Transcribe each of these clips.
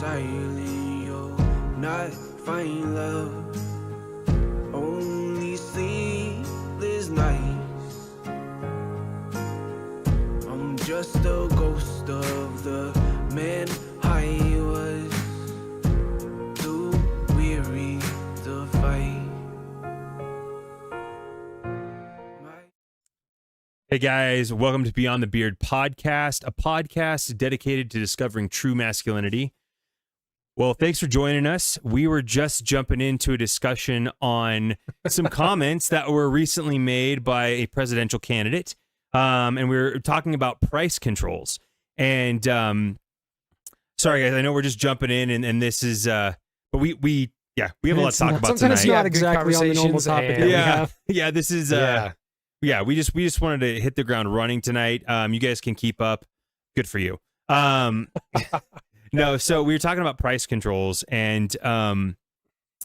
silent, you'll not find love. Only sleepless nights. I'm just a ghost of the man I was, too weary to fight. Hey guys, welcome to Beyond the Beard podcast, a podcast dedicated to discovering true masculinity. Well, thanks for joining us. We were just jumping into a discussion on some comments that were recently made by a presidential candidate, and we were talking about price controls. And sorry guys, I know we're just jumping in, and this is, but we have a lot to talk about tonight. Sometimes not exactly on the normal topic. Yeah, this is Yeah, we just wanted to hit the ground running tonight. You guys can keep up. Good for you. No, so we were talking about price controls, and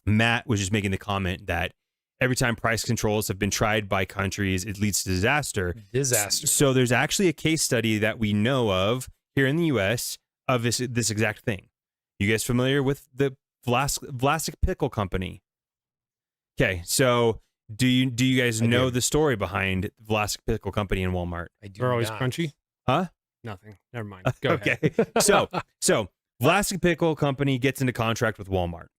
Matt was just making the comment that every time price controls have been tried by countries, it leads to disaster. So there's actually a case study that we know of here in the U.S. of this exact thing. You guys familiar with the Vlasic Pickle Company? Okay, so do you guys know the story behind Vlasic Pickle Company in Walmart? I do. They're always not. crunchy. Huh? Nothing. Never mind. Go Okay. ahead. So Vlasic Pickle Company gets into contract with Walmart,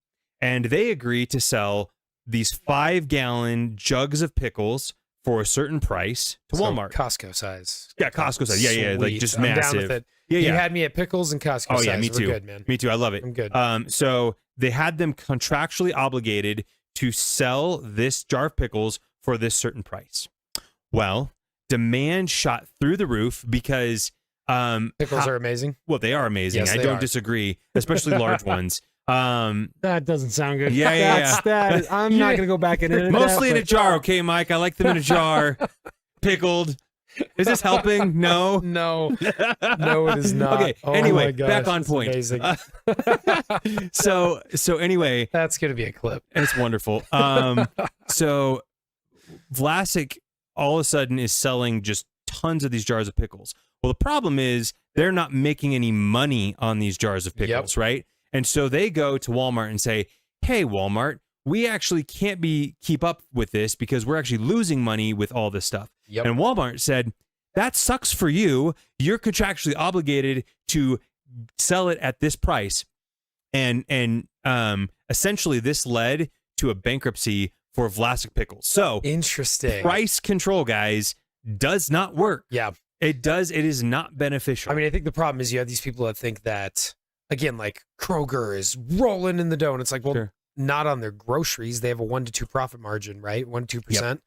and they agree to sell these 5-gallon jugs of pickles for a certain price to Walmart. Costco size. Yeah, Costco size. Yeah, like Sweet. just I'm massive. down with it. Yeah, You had me at pickles and Costco size. Oh yeah, me too. We're good, man. Me too. I love it. I'm good. So they had them contractually obligated to sell this jar of pickles for this certain price. Well, demand shot through the roof because Pickles are amazing. well, they are amazing. Yes, I they don't are. disagree, especially large ones. That doesn't sound good. Yeah. I'm not going to go back into it. Mostly in a jar, okay, Mike? I like them in a jar, pickled. Is this helping? No. No, it is not. Okay. Oh Anyway, my gosh, back on that's point. Amazing. So anyway, That's gonna be a clip. it's wonderful. So Vlasic all of a sudden is selling just tons of these jars of pickles. Well, the problem is they're not making any money on these jars of pickles, right? And so they go to Walmart and say, "Hey, Walmart, we actually can't keep up with this because we're actually losing money with all this stuff." Yep. And Walmart said, "That sucks for you. You're contractually obligated to sell it at this price." And essentially this led to a bankruptcy for Vlasic Pickles. So Interesting. price control, guys, does not work. Yeah. It is not beneficial. I mean, I think the problem is you have these people that think that, again, like Kroger is rolling in the dough. And it's like, well, Sure. not on their groceries. They have a 1 to 2 profit margin, right? 1 to 2%.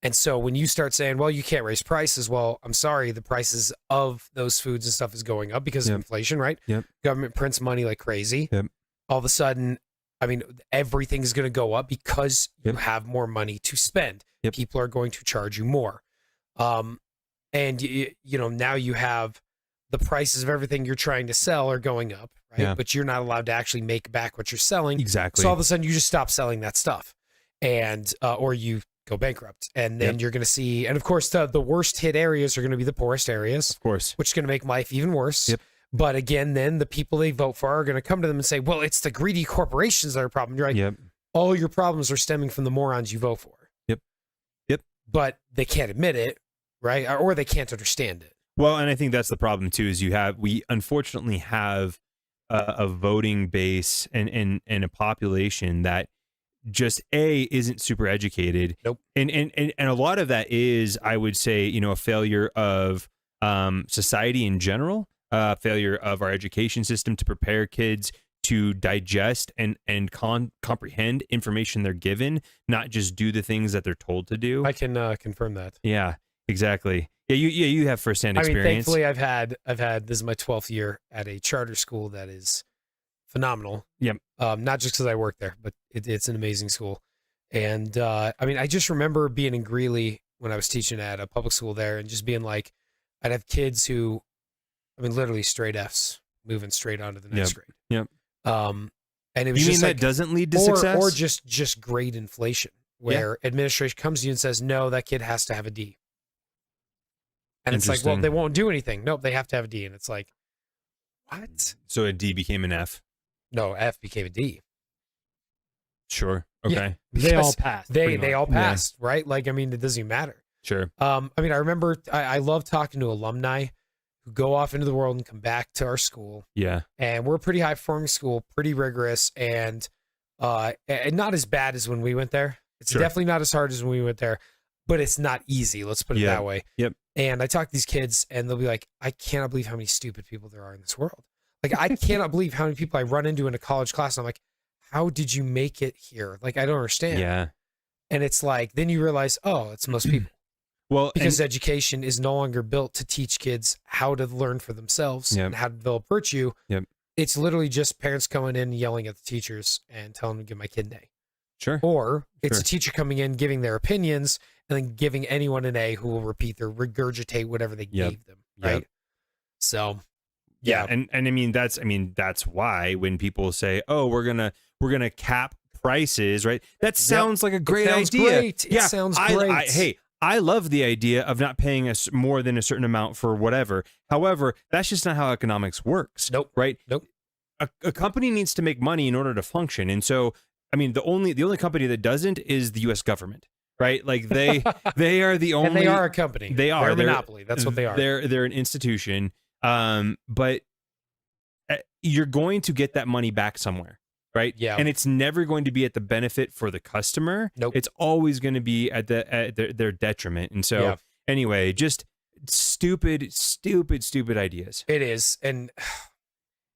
And so when you start saying, well, you can't raise prices, well, I'm sorry, the prices of those foods and stuff is going up because of inflation, right? Yep. Government prints money like crazy. Yep. All of a sudden, I mean, everything is going to go up because you have more money to spend. Yep. People are going to charge you more. And now you have the prices of everything you're trying to sell are going up, right? Yeah. But you're not allowed to actually make back what you're selling. Exactly. So all of a sudden you just stop selling that stuff, and or you go bankrupt, and then you're going to see, and of course the worst hit areas are going to be the poorest areas, of course. which is going to make life even worse. Yep. But again, then the people they vote for are going to come to them and say, well, it's the greedy corporations that are a problem. You're like, Yep. all your problems are stemming from the morons you vote for. Yep. But they can't admit it, right? Or they can't understand it. Well, and I think that's the problem too. Is we unfortunately have a voting base and a population that just isn't super educated. Nope. And a lot of that is, I would say, a failure of society in general, failure of our education system to prepare kids to digest and comprehend information they're given, not just do the things that they're told to do. I can confirm that. Yeah, exactly. Yeah, you have firsthand experience. I mean, thankfully, I've had this is my 12th year at a charter school that is phenomenal. Yep. Not just because I work there, but it's an amazing school. And I mean, I just remember being in Greeley when I was teaching at a public school there, and just being like, I'd have kids who, I mean, literally straight Fs moving straight on to the next grade. Yep. And it was You mean just that like, doesn't lead to success? or just grade inflation, where administration comes to you and says, no, that kid has to have a D. And it's like, well, they won't do anything. Nope, they have to have a D. And it's like, what? So a D became an F. No, F became a D. Sure. Okay. They all Because passed. They pretty much. all passed, right? Like, I mean, it doesn't even matter. Sure. I mean, I remember I love talking to alumni who go off into the world and come back to our school. Yeah. And we're a pretty high performing school, pretty rigorous, and not as bad as when we went there. It's Sure. definitely not as hard as when we went there, but it's not easy. Let's put it Yeah. that way. Yep. And I talk to these kids, and they'll be like, "I cannot believe how many stupid people there are in this world. Like, I cannot believe how many people I run into in a college class." And I'm like, "How did you make it here? Like, I don't understand." Yeah. And it's like, then you realize, oh, it's most people. Well, Because education is no longer built to teach kids how to learn for themselves Yep. and how to develop virtue. Yep. It's literally just parents coming in, yelling at the teachers and telling them to give my kid an A. sure. Or it's Sure. a teacher coming in, giving their opinions, and then giving anyone an A who will repeat or regurgitate whatever they Yep. gave them. Yep. Right. So, Yeah. And I mean, that's why when people say, oh, we're gonna cap prices, right? That sounds like a great sounds idea. great. It sounds great. Hey, I love the idea of not paying us more than a certain amount for whatever. However, that's just not how economics works. Nope. Right? Nope. A company needs to make money in order to function. And so, I mean, the only company that doesn't is the US government, right? Like they are the only and they are a company. They are. They're a They're- monopoly. That's what they are. They're an institution. But you're going to get that money back somewhere, right? Yeah. And it's never going to be at the benefit for the customer. Nope. It's always going to be at their detriment. And so, Yeah. anyway, just stupid ideas. It is, and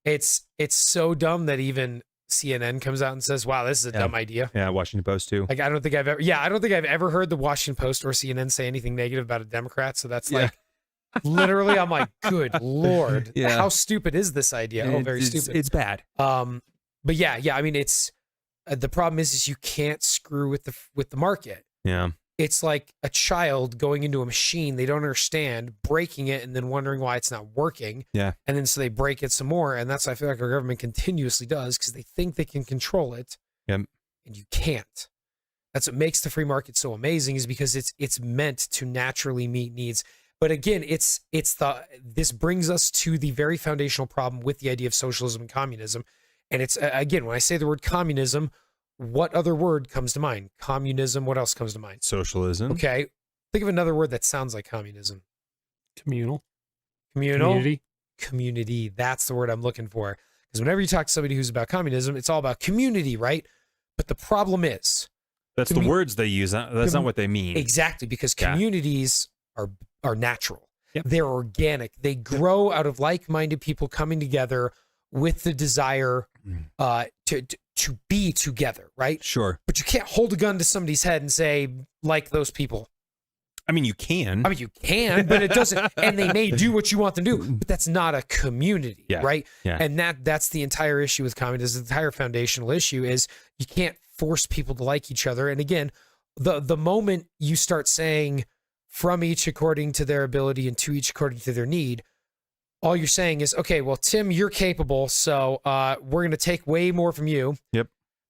it's so dumb that even CNN comes out and says, "Wow, this is a Yeah. dumb idea." Yeah, Washington Post too. Like, I don't think I've ever heard the Washington Post or CNN say anything negative about a Democrat. So that's like, literally, I'm like, good Lord, Yeah. how stupid is this idea? Oh, very It's- stupid. It's bad. But yeah. I mean, it's the problem is you can't screw with the market. Yeah. It's like a child going into a machine they don't understand, breaking it, and then wondering why it's not working. Yeah. And then so they break it some more. And that's what I feel like our government continuously does because they think they can control it. Yep. And you can't. That's what makes the free market so amazing, is because it's meant to naturally meet needs. But again, this brings us to the very foundational problem with the idea of socialism and communism. And it's, again, when I say the word communism, what other word comes to mind? Communism. What else comes to mind? Socialism. Okay. Think of another word that sounds like communism. Communal. Communal. Community. That's the word I'm looking for. Because whenever you talk to somebody who's about communism, it's all about community, right? But the problem is, That's the words they use. That's not what they mean. exactly, because Yeah. communities are natural. Yep. They're organic. They grow out of like-minded people coming together with the desire to be together, right? Sure. But you can't hold a gun to somebody's head and say, like those people. I mean, you can. I mean, you can, but it doesn't. And they may do what you want them to do, but that's not a community, Yeah. right? Yeah. And that's the entire issue with communism. The entire foundational issue is you can't force people to like each other. And again, the moment you start saying from each according to their ability and to each according to their need, all you're saying is, okay, well, Tim, you're capable, so we're going to take way more from you. Yep.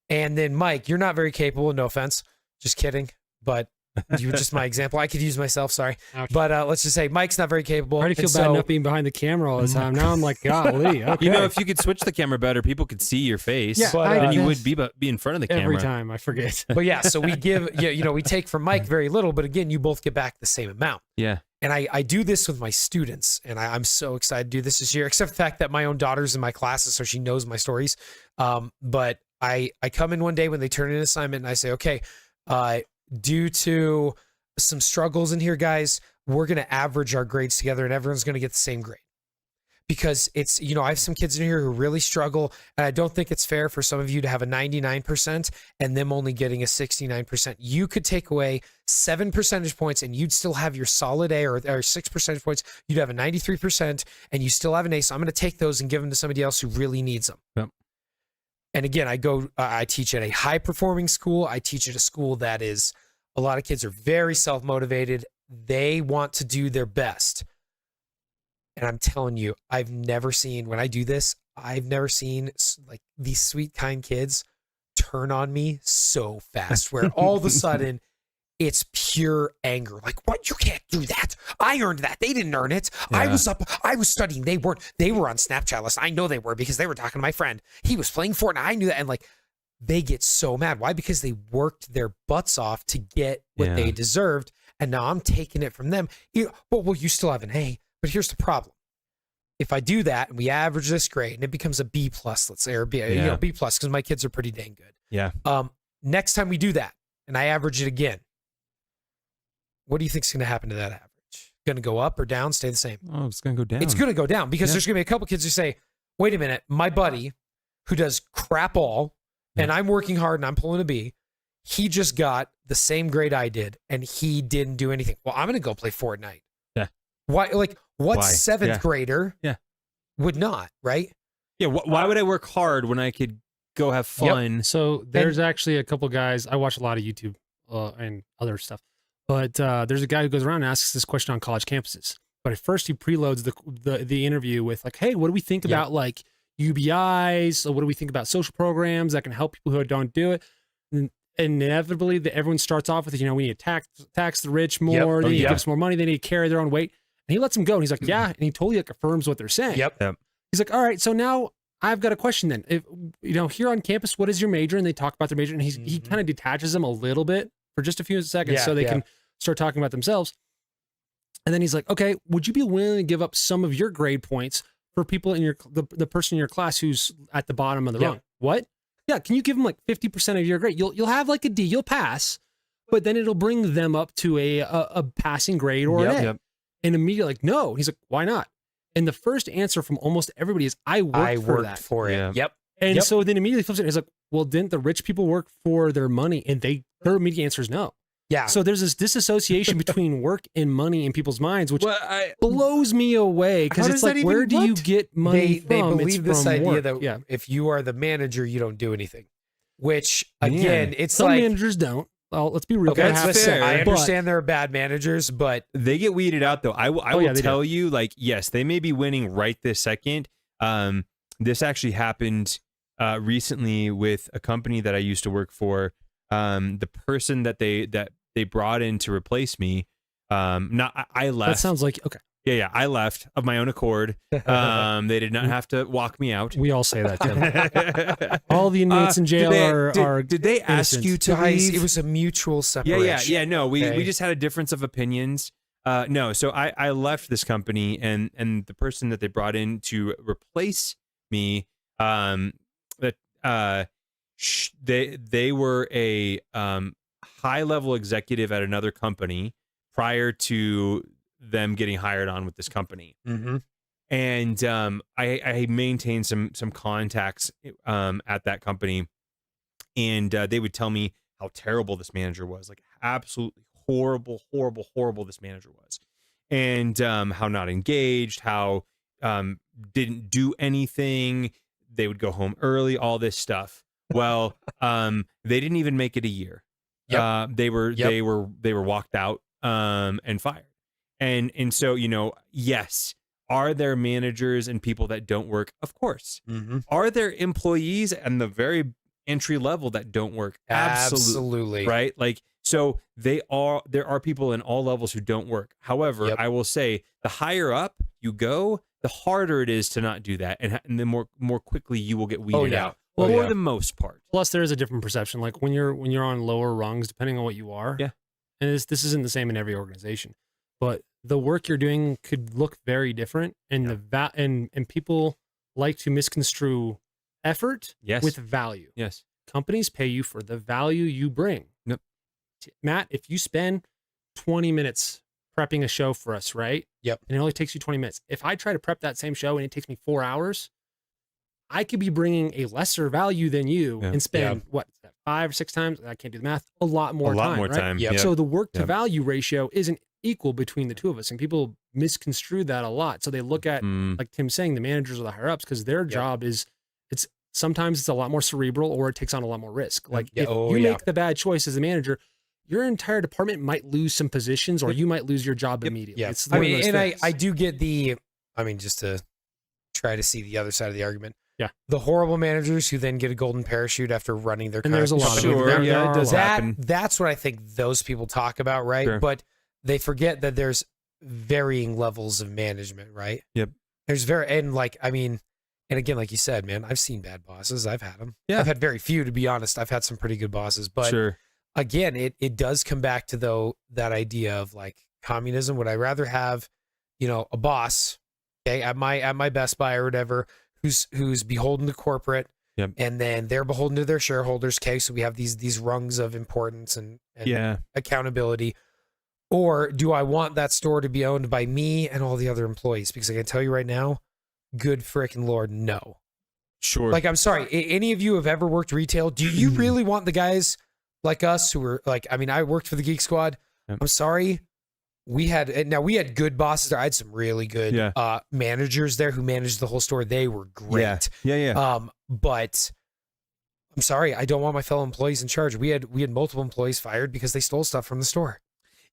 And then Mike, you're not very capable. No offense. Just kidding. But you were just my example. I could use myself. Sorry. Ouch. But let's just say Mike's not very capable. I already feel and bad so- enough being behind the camera all the time. Now I'm like, golly. Okay. You know, if you could switch the camera better, people could see your face. Yeah, but, then you yes. would be in front of the every camera. time I forget. But yeah, so we give, we take from Mike very little, but again, you both get back the same amount. Yeah. And I do this with my students, and I'm so excited to do this year, except for the fact that my own daughter's in my classes, so she knows my stories. But I come in one day when they turn in an assignment, and I say, okay, due to some struggles in here, guys, we're going to average our grades together, and everyone's going to get the same grade. Because it's, I have some kids in here who really struggle, and I don't think it's fair for some of you to have a 99% and them only getting a 69%. You could take away 7 percentage points and you'd still have your solid A, or 6 percentage points. You'd have a 93% and you still have an A. So I'm going to take those and give them to somebody else who really needs them. Yep. And again, I teach at a high performing school. I teach at a school that is, a lot of kids are very self-motivated. They want to do their best. And I'm telling you, I've never seen, when I do this, I've never seen like these sweet, kind kids turn on me so fast, where all of a sudden it's pure anger. Like, what? You can't do that. I earned that. They didn't earn it. Yeah. I was studying. They weren't. They were on Snapchat list. I know they were because they were talking to my friend. He was playing Fortnite. I knew that. And like, they get so mad. Why? Because they worked their butts off to get what they deserved. And now I'm taking it from them. Well, you still have an A, but here's the problem. If I do that and we average this grade and it becomes a B plus, let's say, or B plus, because my kids are pretty dang good. Yeah. Next time we do that and I average it again, what do you think is going to happen to that average? Going to go up or down, stay the same? Oh, it's going to go down. It's going to go down because there's going to be a couple kids who say, wait a minute, my buddy who does crap all and I'm working hard and I'm pulling a B, he just got the same grade I did and he didn't do anything. Well, I'm going to go play Fortnite. Yeah. Why? Like, what seventh grader would not, right? Yeah. Why would I work hard when I could go have fun? Yep. So there's actually a couple guys. I watch a lot of YouTube and other stuff. But there's a guy who goes around and asks this question on college campuses. But at first he preloads the interview with like, hey, what do we think about like UBIs? So what do we think about social programs that can help people who don't do it? And inevitably, everyone starts off with, we need to tax the rich more. They need to give us more money. They need to carry their own weight. And he lets them go. And he's like, yeah. And he totally like affirms what they're saying. Yep. He's like, all right, so now I've got a question then. If here on campus, what is your major? And they talk about their major. And he kind of detaches them a little bit for just a few seconds so they can start talking about themselves. And then he's like, okay, would you be willing to give up some of your grade points for people in the person in your class who's at the bottom of the rung? What? Yeah, can you give them like 50% of your grade? You'll have like a D, you'll pass, but then it'll bring them up to a passing grade or an A. And immediately like, no. He's like, why not? And the first answer from almost everybody is, I worked for it. Yeah. Yep. And so then immediately flips it. He's like, well, didn't the rich people work for their money? And their immediate answer is no. Yeah. So there's this disassociation between work and money in people's minds, which blows me away because it's like, where do you get money from? They believe this idea work. that if you are the manager, you don't do anything. Which again, it's some like managers don't. Well, let's be real. Okay, that's fair. I understand there are bad managers, but they get weeded out though. I will tell you, like, yes, they may be winning right this second. This actually happened recently with a company that I used to work for. The person that they brought in to replace me. I left. That sounds like okay. Yeah, I left of my own accord. They did not have to walk me out. We all say that, Tim. All the inmates in jail are. Did they ask you to leave? It was a mutual separation. Yeah. No, we just had a difference of opinions. No, so I left this company, and the person that they brought in to replace me, they were a high level executive at another company prior to them getting hired on with this company. Mm-hmm. And I maintained some contacts at that company, and they would tell me how terrible this manager was, like absolutely horrible this manager was, and how not engaged, how didn't do anything. They would go home early, all this stuff. Well, they didn't even make it a year. They were walked out and fired. And so, yes, are there managers and people that don't work? Of course. Mm-hmm. Are there employees and the very entry level that don't work? Absolutely. Right? Like, so there are people in all levels who don't work. However, I will say the higher up you go, the harder it is to not do that. And the more quickly you will get weeded out. For the most part. Plus, there is a different perception. Like when you're on lower rungs, depending on what you are. Yeah. And this isn't the same in every organization, but the work you're doing could look very different, and and people like to misconstrue effort with value. Yes. Companies pay you for the value you bring. Yep. Matt, if you spend 20 minutes prepping a show for us, right? Yep. And it only takes you 20 minutes. If I try to prep that same show and it takes me 4 hours, I could be bringing a lesser value than you and spend 5 or 6 times, I can't do the math, a lot more time. Yep. So the work to value ratio isn't equal between the two of us, and people misconstrue that a lot. So they look at, like Tim's saying, the managers or the higher ups, because their job is, sometimes it's a lot more cerebral, or it takes on a lot more risk. Like if you make the bad choice as a manager, your entire department might lose some positions, or you might lose your job immediately. I do get just to try to see the other side of the argument. The horrible managers who then get a golden parachute after running their And there's a lot of Sure, them. yeah, it does happen. That's what I think those people talk about, right? Sure. But they forget that there's varying levels of management, right? Yep. There's and again, like you said, man, I've seen bad bosses. I've had them. Yeah. I've had very few, to be honest. I've had some pretty good bosses, but Sure. again, it does come back to that idea of like communism. Would I rather have, a boss, okay, at my Best Buy or whatever, who's beholden to corporate, Yep. and then they're beholden to their shareholders. Okay, so we have these rungs of importance and accountability. Or do I want that store to be owned by me and all the other employees? Because I can tell you right now, good frickin' Lord, no. Sure. Like, I'm sorry, any of you have ever worked retail? Do you really want the guys like us who were like, I worked for the Geek Squad. Yep. I'm sorry. We had good bosses there. I had some really good managers there who managed the whole store. They were great. Yeah. But I'm sorry, I don't want my fellow employees in charge. We had multiple employees fired because they stole stuff from the store.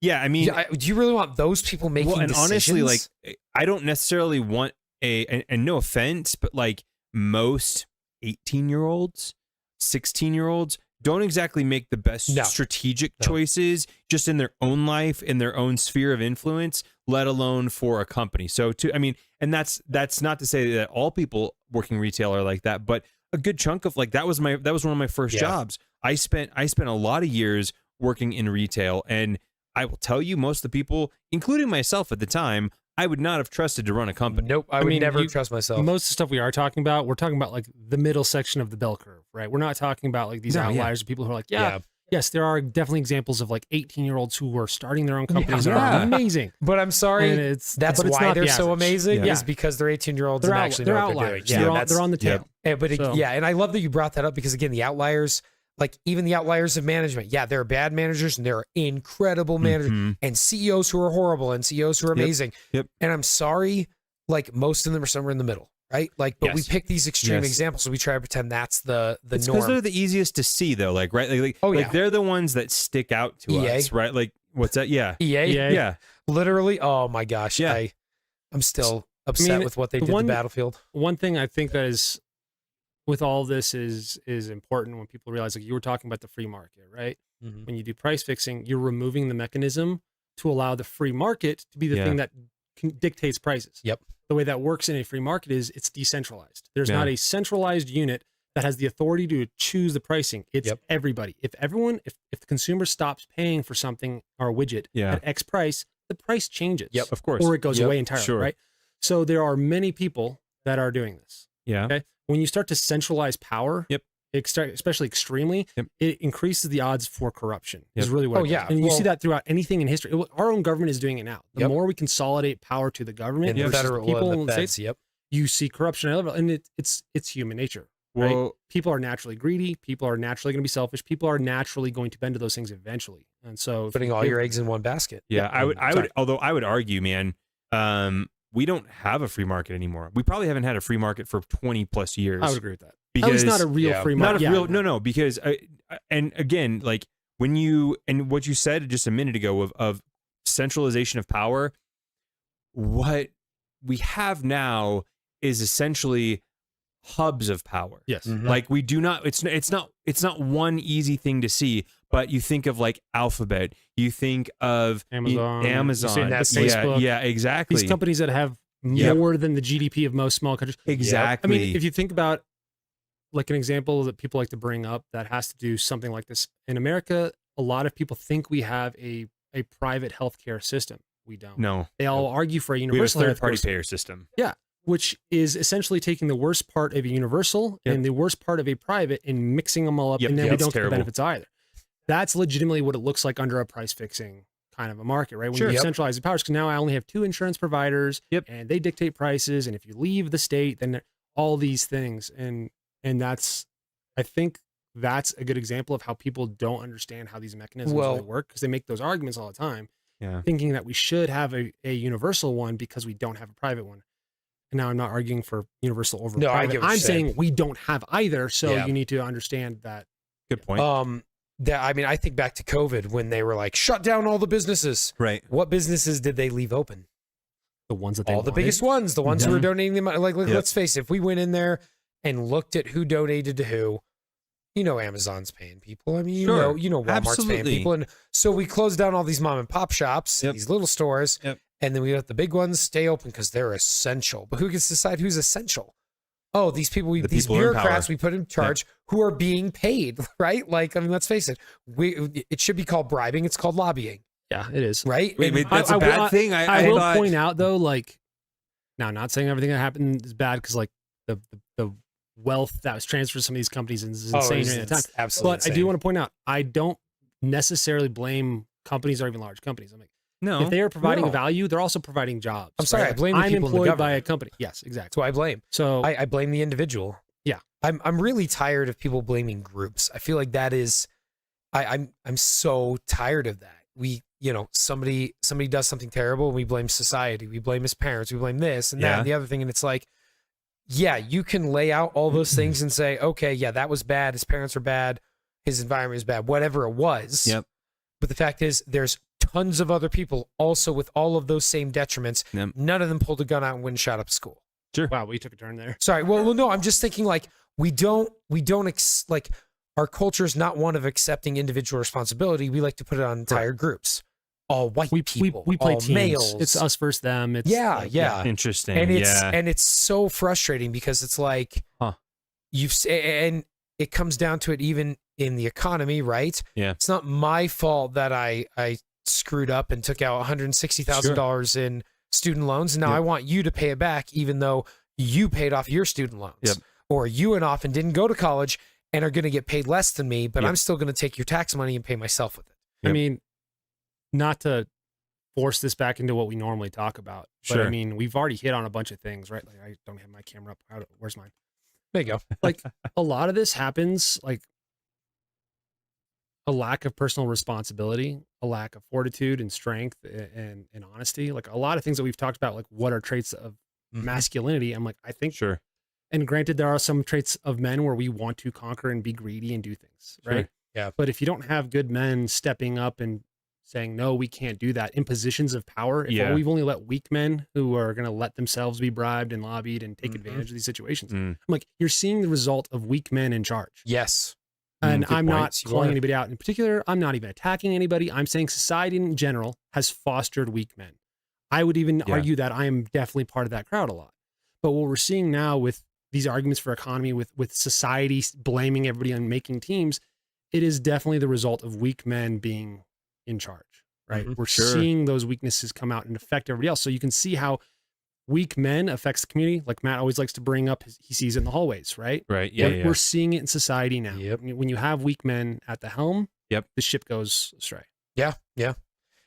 Yeah, I mean, do you really want those people making and decisions? honestly, like, I don't necessarily want and no offense, but like most 18-year-olds, 16-year-olds don't exactly make the best strategic choices just in their own life, in their own sphere of influence, let alone for a company. So and that's not to say that all people working retail are like that, but a good chunk of like that was one of my first jobs. I spent a lot of years working in retail, and I will tell you, most of the people, including myself at the time, I would not have trusted to run a company. Nope, I would never trust myself. Most of the stuff we are talking about, we're talking about like the middle section of the bell curve, right? We're not talking about like these outliers of people who are like, yes, there are definitely examples of like 18-year-olds who are starting their own companies that are amazing. But I'm sorry, that's why they're so amazing, is Yeah. because they're 18-years and actually know what they're doing. They're on the tail. And I love that you brought that up because again, the outliers, like even the outliers of management, there are bad managers and there are incredible managers and CEOs who are horrible and CEOs who are amazing. Yep. And I'm sorry, like most of them are somewhere in the middle, right? Like, but we pick these extreme examples, so we try to pretend that's the norm. Because they're the easiest to see, though. Like, right? Like they're the ones that stick out to us, right? Like, what's that? Yeah. EA? Yeah. Literally. Oh my gosh. Yeah. I'm still upset with what they did to Battlefield. One thing I think that is with all this is important when people realize, like you were talking about the free market, right? Mm-hmm. When you do price fixing, you're removing the mechanism to allow the free market to be the thing that dictates prices. Yep. The way that works in a free market is it's decentralized. There's not a centralized unit that has the authority to choose the pricing. It's everybody. If the consumer stops paying for something or a widget at X price, the price changes. Yep, of course. Or it goes away entirely, right? So there are many people that are doing this. Yeah. Okay. When you start to centralize power, especially extremely, it increases the odds for corruption. Is really what. And you see that throughout anything in history. Our own government is doing it now. The more we consolidate power to the government and versus federal the people in the feds, states, you see corruption at a level, and it's human nature. Right? Well, People are naturally greedy. People are naturally going to be selfish. People are naturally going to bend to those things eventually. And so, putting all your eggs in one basket. Yeah, I would. Although I would argue, man. We don't have a free market anymore. We probably haven't had a free market for 20 plus years. I would agree with that. Because At least not a real free market. Not a real, no, because, and again, like when and what you said just a minute ago of centralization of power, what we have now is essentially hubs of power. Yes. Mm-hmm. Like we do not, it's not one easy thing to see, but you think of like Alphabet, you think of Amazon, Facebook. Yeah, exactly. These companies that have more than the GDP of most small countries. Exactly. I mean, if you think about like an example that people like to bring up that has to do something like this in America, a lot of people think we have a private healthcare system. We don't. No. They all argue for a We have a universal third-party payer system. Yeah. Which is essentially taking the worst part of a universal and the worst part of a private and mixing them all up, and then we don't get the benefits either. That's legitimately what it looks like under a price fixing kind of a market, right? When you centralize the powers, because now I only have 2 insurance providers, and they dictate prices, and if you leave the state, then all these things, and that's, I think that's a good example of how people don't understand how these mechanisms really work, because they make those arguments all the time, thinking that we should have a universal one because we don't have a private one. And now I'm not arguing for universal over private. I'm saying we don't have either, so you need to understand that. Good point. I mean, I think back to COVID when they were like, shut down all the businesses. Right. What businesses did they leave open? The ones that they all the biggest ones, the ones who were donating the money. Like let's face it, if we went in there and looked at who donated to who, Amazon's paying people. I mean, Sure. Walmart's Absolutely. paying people. And so we closed down all these mom and pop shops, Yep. these little stores, Yep. and then we let the big ones stay open because they're essential. But who gets to decide who's essential? Oh, these people, The these people in bureaucrats power. we put in charge who are being paid, right? Like, I mean, let's face it. It should be called bribing. It's called lobbying, Yeah, it is. right? Wait, And that's a bad thing. I will thought- point out though, like, now not saying everything that happened is bad because like the wealth that was transferred to some of these companies is insane during that time. Absolutely But I do want to point out, I don't necessarily blame companies or even large companies. I'm like, No. if they are providing No. value, they're also providing jobs. I'm sorry, right? I blame the I'm people in the employed by a government. company. Yes, That's exactly. who I blame. So I blame the individual. Yeah. I'm really tired of people blaming groups. I feel like that is, I'm so tired of that. We, somebody does something terrible, and we blame society, we blame his parents, we blame this and that Yeah. and the other thing, and it's like, yeah, you can lay out all those things and say, okay, yeah, that was bad. His parents were bad. His environment is bad. Whatever it was. Yep. But the fact is, there's tons of other people also with all of those same detriments. Yep. None of them pulled a gun out and went and shot up school. wow, we took a turn there. Sorry. Well, no, I'm just thinking like we don't like our culture is not one of accepting individual responsibility. We like to put it on entire groups, all white people, we play all teams. males. It's us versus them. It's Yeah, like, yeah. Interesting. and it's so frustrating because it's like Huh. and it comes down to it even in the economy, right? Yeah. It's not my fault that I screwed up and took out $160,000 in student loans, and now Yep. I want you to pay it back, even though you paid off your student loans, Yep. or you went off and didn't go to college and are going to get paid less than me, but Yep. I'm still going to take your tax money and pay myself with it. I Yep. mean, not to force this back into what we normally talk about, but Sure. I mean, we've already hit on a bunch of things, right? Like, I don't have my camera up. Where's mine? There you go. Like, a lot of this happens like a lack of personal responsibility, a lack of fortitude and strength and honesty. Like, a lot of things that we've talked about, like what are traits of masculinity. I'm like, I think, Sure. and granted, there are some traits of men where we want to conquer and be greedy and do things, right? Sure. Yeah. But if you don't have good men stepping up and saying, no, we can't do that in positions of power, if Yeah. we've only let weak men who are going to let themselves be bribed and lobbied and take Mhm. advantage of these situations, Mm. I'm like, you're seeing the result of weak men in charge. Yes. And Good I'm not points. You calling are. anybody out in particular. I'm not even attacking anybody. I'm saying society in general has fostered weak men. I would even Yeah. argue that I am definitely part of that crowd a lot. But what we're seeing now with these arguments for economy, with society blaming everybody on making teams, it is definitely the result of weak men being in charge, right? Mhm. We're Sure. seeing those weaknesses come out and affect everybody else. So you can see how weak men affects the community. Like Matt always likes to bring up, he sees it in the hallways, right? Right. Yeah. We're seeing it in society now. Yep. When you have weak men at the helm, Yep. the ship goes astray. Yeah, yeah.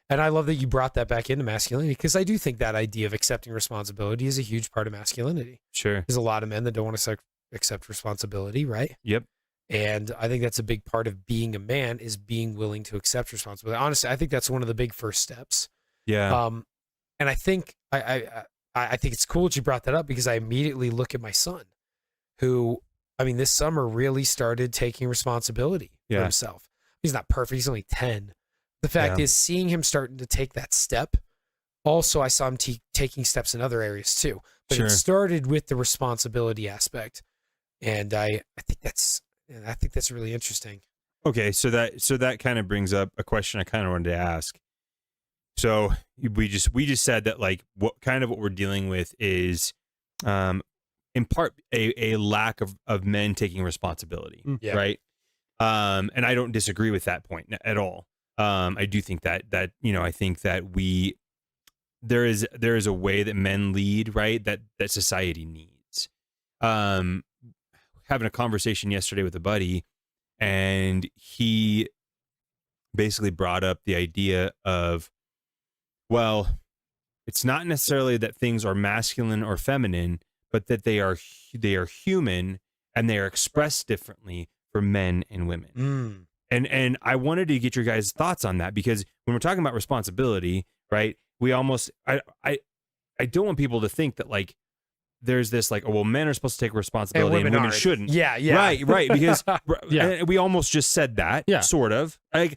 And I love that you brought that back into masculinity, because I do think that idea of accepting responsibility is a huge part of masculinity. Sure. There's a lot of men that don't want to accept responsibility, right? Yep. And I think that's a big part of being a man, is being willing to accept responsibility. Honestly, I think that's one of the big first steps. Yeah. And I think I think it's cool that you brought that up, because I immediately look at my son, who, I mean, this summer really started taking responsibility for Yeah. himself. He's not perfect. He's only 10. The fact Yeah. is, seeing him starting to take that step. Also, I saw him taking steps in other areas too, but Sure. it started with the responsibility aspect, and I think that's really interesting. Okay, so that kind of brings up a question I kind of wanted to ask. So we just said that, like, what we're dealing with is, in part, a lack of men taking responsibility, Yeah. right? And I don't disagree with that point at all. I do think that I think that there is a way that men lead, right? That society needs. Having a conversation yesterday with a buddy, and he basically brought up the idea of, well, it's not necessarily that things are masculine or feminine, but that they are human, and they are expressed differently for men and women. And I wanted to get your guys' thoughts on that, because when we're talking about responsibility, right, we almost, I don't want people to think that, like, there's this, like, oh, well, men are supposed to take responsibility and women aren't. shouldn't. Yeah, yeah. Right, because Yeah. we almost just said that, Yeah. sort of. I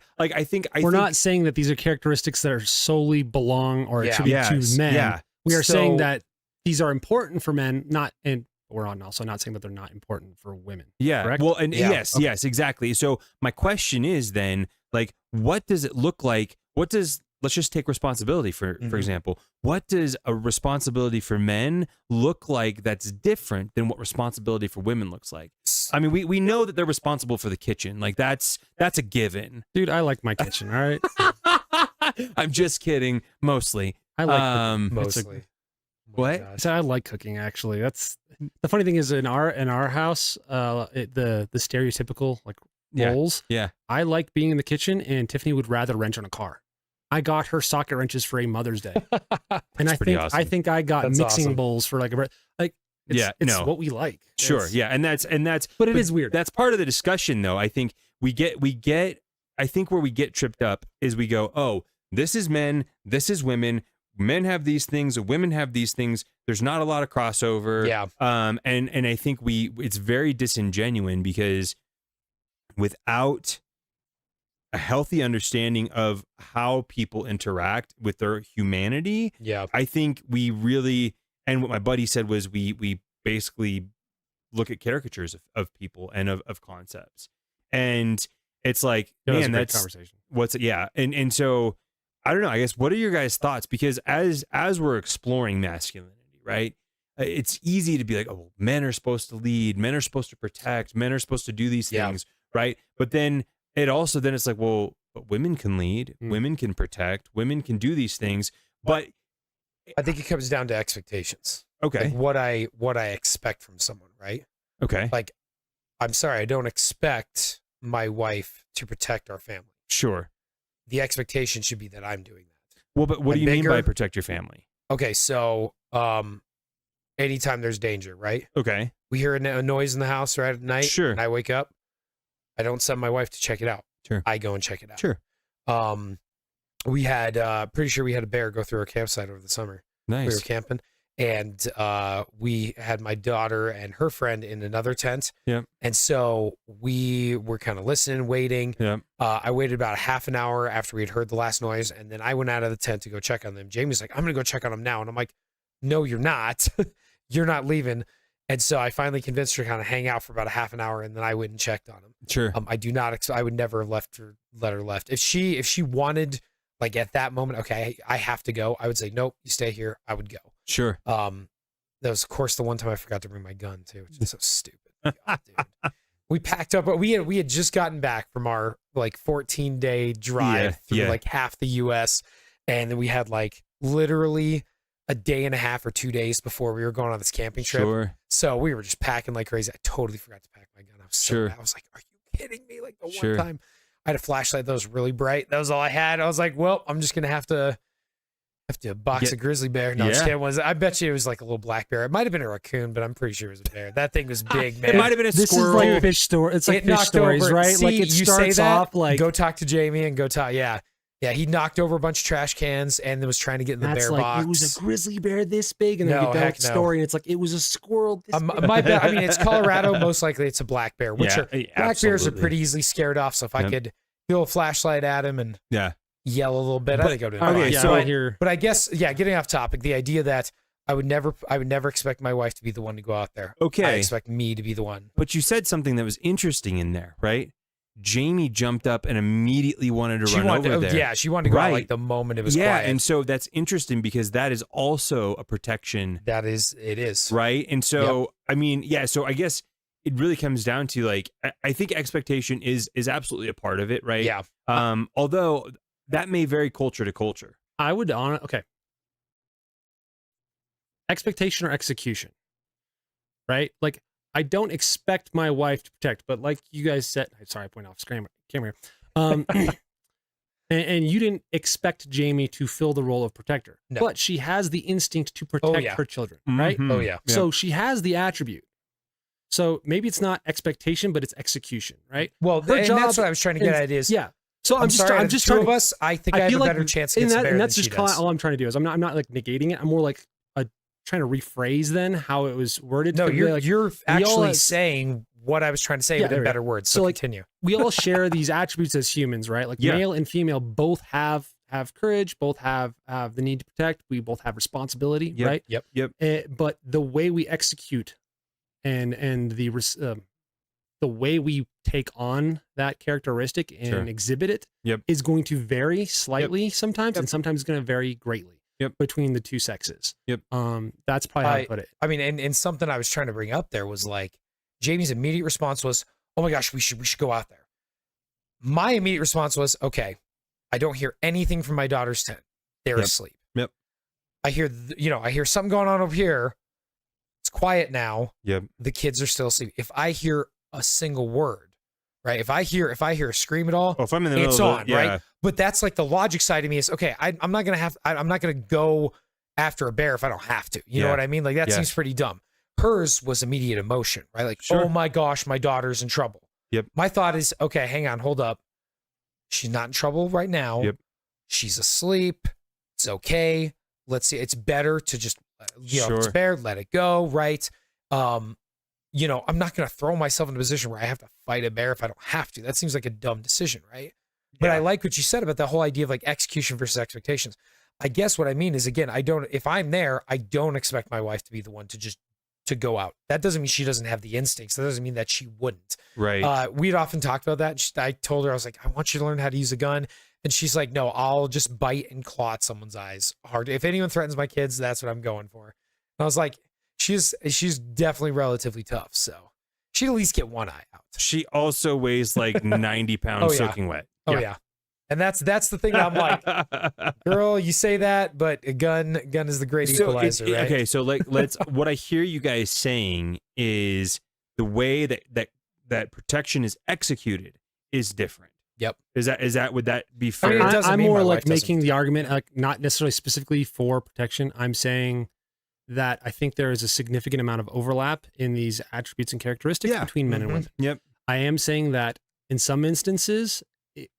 think We're not saying that these are characteristics that are solely belong or Yeah. attributed Yes, to men. yeah. We are So- saying that these are important for men, not, and but we're also not saying that they're not important for women. Yeah. Correct? Well, and Yeah. yes, exactly. So my question is then, like, what does it look like? Let's just take responsibility for example. What does a responsibility for men look like that's different than what responsibility for women looks like? I mean, we know that they're responsible for the kitchen. Like that's a given. Dude, I like my kitchen. All right. I'm just kidding. Mostly. I like cooking. Mostly. What? So I like cooking. Actually, that's the funny thing is in our house, the stereotypical like Yeah. roles. Yeah. I like being in the kitchen, and Tiffany would rather wrench on a car. I got her socket wrenches for a Mother's Day, and pretty awesome. I think I got That's mixing awesome. bowls for it's what we like. Sure. It's- Yeah. And that's but it is weird. That's part of the discussion though. I think I think where we get tripped up is we go, oh, this is men, this is women. Men have these things, women have these things. There's not a lot of crossover. Yeah. And I think it's very disingenuous because without a healthy understanding of how people interact with their humanity, Yeah. I think we really, and what my buddy said was we basically look at caricatures of people and of concepts. And it's like, That was a man, great that's conversation. what's it? Yeah. And so I don't know, I guess, what are your guys' thoughts? Because as we're exploring masculinity, right? It's easy to be like, oh, men are supposed to lead, men are supposed to protect, men are supposed to do these Yeah. things, right? But then it's like, well, but women can lead, women can protect, women can do these things. But I think it comes down to expectations. okay. Like what I expect from someone, right? Okay. Like, I'm sorry, I don't expect my wife to protect our family. Sure. The expectation should be that I'm doing that. Well, but what And do you mean by bigger- protect your family? Okay, so anytime there's danger, right? Okay. We hear a noise in the house right at night. Sure. And I wake up. I don't send my wife to check it out. Sure. I go and check it out. Sure. We had pretty sure we had a bear go through our campsite over the summer. We were Nice. camping, and we had my daughter and her friend in another tent. Yeah. And so we were kind of listening, waiting. Yeah. I waited about a half an hour after we had heard the last noise, and then I went out of the tent to go check on them. Jamie's like, "I'm gonna go check on them now," and I'm like, "No, you're not. You're not leaving." And so I finally convinced her to kind of hang out for about a half an hour, and then I went and checked on him. Sure. I do not. I would never have let her left. If she wanted, like at that moment, okay, I have to go. I would say, nope, you stay here. I would go. Sure. That was, of course, the one time I forgot to bring my gun too, which is so stupid. God, dude. We packed up. We had just gotten back from our like 14-day drive through like half the U.S., and then we had like literally a day and a half or 2 days before we were going on this camping trip. Sure. So we were just packing like crazy. I totally forgot to pack my gun. I was so Sure. mad. I was like, "Are you kidding me?" Like the Sure. one time I had a flashlight that was really bright. That was all I had. I was like, "Well, I'm just gonna have to box a grizzly bear." No, Yeah. just kidding. I bet you it was like a little black bear. It might have been a raccoon, but I'm pretty sure it was a bear. That thing was big, man. It might have been a This squirrel. is like fish story. It's like It fish knocked stories, over- right? See, Like it you say starts that, off like go talk to Jamie and go talk. Yeah. He knocked over a bunch of trash cans and then was trying to get in the that's bear like box. it was a grizzly bear this big, and then No, you tell heck the no. story, and it's like it was a squirrel this big. My bad. I mean, it's Colorado. Most likely, it's a black bear. Which Yeah, are black bears are absolutely. pretty easily scared off. So if I Yep. could throw a flashlight at him and Yeah. yell a little bit, I think I would. okay, yeah, so- I hear But I guess, yeah, getting off topic, the idea that I would never expect my wife to be the one to go out there. I Okay. expect me to be the one. But you said something that was interesting in there, right? Jamie jumped up and immediately wanted to She run wanted over to, there. yeah, she wanted to go out Right. like the moment it was Yeah, quiet. and so that's interesting because that is also a protection, It is. right? And so I mean, yeah, so I guess it really comes down to like I think expectation is absolutely a part of it, right? Yeah. Although that may vary culture to culture. I would okay. Expectation or execution, right? Like I don't expect my wife to protect, but like you guys said, sorry, I point off camera here. And you didn't expect Jamie to fill the role of protector, No. but she has the instinct to protect yeah. her children, right? Mhm. Oh, yeah. So she has the attribute. So maybe it's not expectation, but it's execution, right? Well, Her and job that's what I was trying to get is- at is, Yeah. So I'm sorry, out I'm of just the two trying of us, I think I have feel a like better chance against a bear and that's than just she does. all I'm trying to do is I'm not like negating it. I'm more like trying to rephrase then how it was worded. No, to be you're like, you're we all actually have- saying what I was trying to say, Yeah, but there in we go. better words. So, So like, continue. we all share these attributes as humans, right? Like Yeah. male and female both have courage, both have the need to protect. We both have responsibility, Yep. right? Yep. Yep. But the way we execute and the way we take on that characteristic and exhibit it is going to vary slightly sometimes, and sometimes it's going to vary greatly between the two sexes. That's probably how I put it. I mean, and something I was trying to bring up there was like Jamie's immediate response was, "Oh my gosh, we should go out there." My immediate response was, "Okay, I don't hear anything from my daughter's tent. They're asleep. I hear I hear something going on over here. It's quiet now. The kids are still asleep. If I hear a single word, right? If I hear a scream at all, if I'm in the middle it's of on, right? But that's like the logic side of me is, okay, I'm not gonna go after a bear if I don't have to. You know what I mean? Like that seems pretty dumb. Hers was immediate emotion, right? Like, oh my gosh, my daughter's in trouble. My thought is, okay, hang on, hold up. She's not in trouble right now. She's asleep. It's okay. Let's see. It's better to just, if it's a bear, let it go, right? I'm not going to throw myself in a position where I have to fight a bear if I don't have to. That seems like a dumb decision, right? But I like what you said about the whole idea of like execution versus expectations. I guess what I mean is, again, if I'm there, I don't expect my wife to be the one to go out. That doesn't mean she doesn't have the instincts. That doesn't mean that she wouldn't. Right. We'd often talked about that. I told her, I was like, I want you to learn how to use a gun. And she's like, no, I'll just bite and claw at someone's eyes hard. If anyone threatens my kids, that's what I'm going for. And I was like, she's definitely relatively tough. So she'd at least get one eye out. She also weighs like 90 pounds soaking wet. Oh yeah. And that's the thing that I'm like, girl, you say that, but a gun is the great equalizer, right? Okay, so like let's what I hear you guys saying is the way that protection is executed is different. Is that would that be fair? I mean, I'm more like making the argument, like not necessarily specifically for protection. I'm saying that I think there is a significant amount of overlap in these attributes and characteristics between men and women. I am saying that in some instances,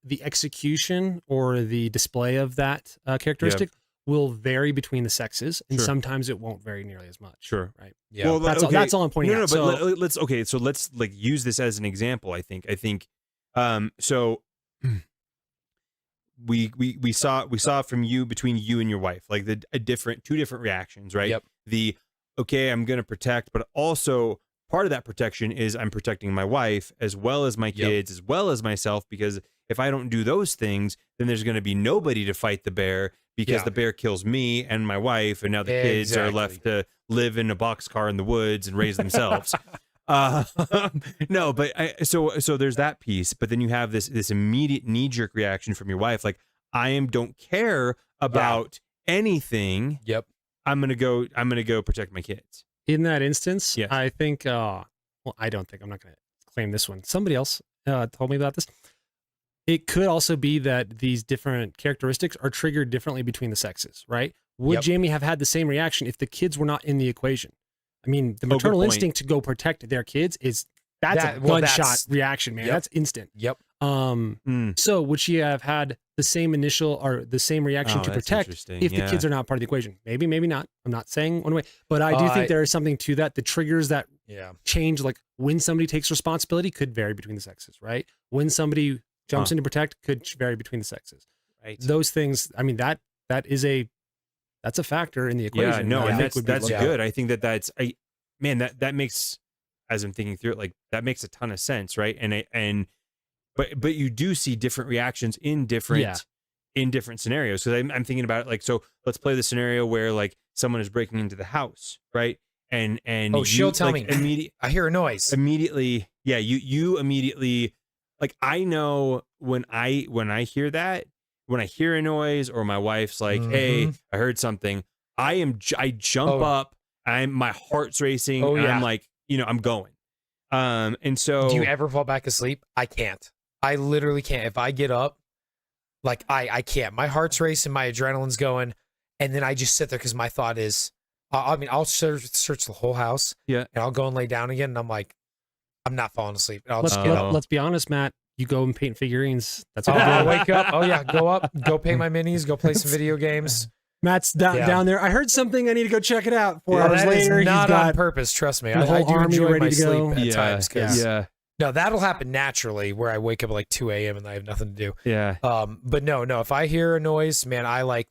the execution or the display of that characteristic will vary between the sexes, and sometimes it won't vary nearly as much. Right. Yeah. Well, that's all I'm pointing out. But let's like use this as an example. I think so we saw from you, between you and your wife, like two different reactions, right? Okay, I'm going to protect, but also part of that protection is I'm protecting my wife as well as my kids, as well as myself, because if I don't do those things, then there's going to be nobody to fight the bear, because the bear kills me and my wife, and now the kids are left to live in a boxcar in the woods and raise themselves. No, but so there's that piece, but then you have this immediate knee-jerk reaction from your wife, like, don't care about anything. I'm gonna go protect my kids. In that instance, I think I don't think, I'm not gonna claim this one. Somebody else told me about this. It could also be that these different characteristics are triggered differently between the sexes, right? Would Jamie have had the same reaction if the kids were not in the equation? I mean, the maternal instinct to go protect their kids that's a gunshot reaction, man. That's instant. So would she have had the same initial or the same reaction to protect if the kids are not part of the equation? Maybe, maybe not. I'm not saying one way, but I do think there is something to that. The triggers that change, like when somebody takes responsibility, could vary between the sexes, right? When somebody jumps in to protect, could vary between the sexes. Right. Those things, I mean, that's a factor in the equation. Yeah, no, and that's good. I think that makes, as I'm thinking through it, like that makes a ton of sense, right? But you do see different reactions in different scenarios. Because I'm thinking about it, like, so let's play the scenario where like someone is breaking into the house, right? And she'll tell me I hear a noise immediately. Yeah, you immediately, like, I know when I hear that. When I hear a noise, or my wife's like, "Hey, I heard something," I jump up. My heart's racing. And I'm like, I'm going. And so, do you ever fall back asleep? I can't. I literally can't. If I get up, like I can't. My heart's racing, my adrenaline's going, and then I just sit there because my thought is, I'll search the whole house, and I'll go and lay down again, and I'm like, I'm not falling asleep. And I'll just get up. Let's be honest, Matt. You go and paint figurines. That's what I wake up. Oh yeah, go up, go paint my minis, go play some video games. Matt's down there. I heard something. I need to go check it out. 4 hours later, he's not got on purpose. Trust me, I do enjoy my sleep at times. No, that'll happen naturally, where I wake up at like 2 a.m. and I have nothing to do. But no. If I hear a noise, man, I like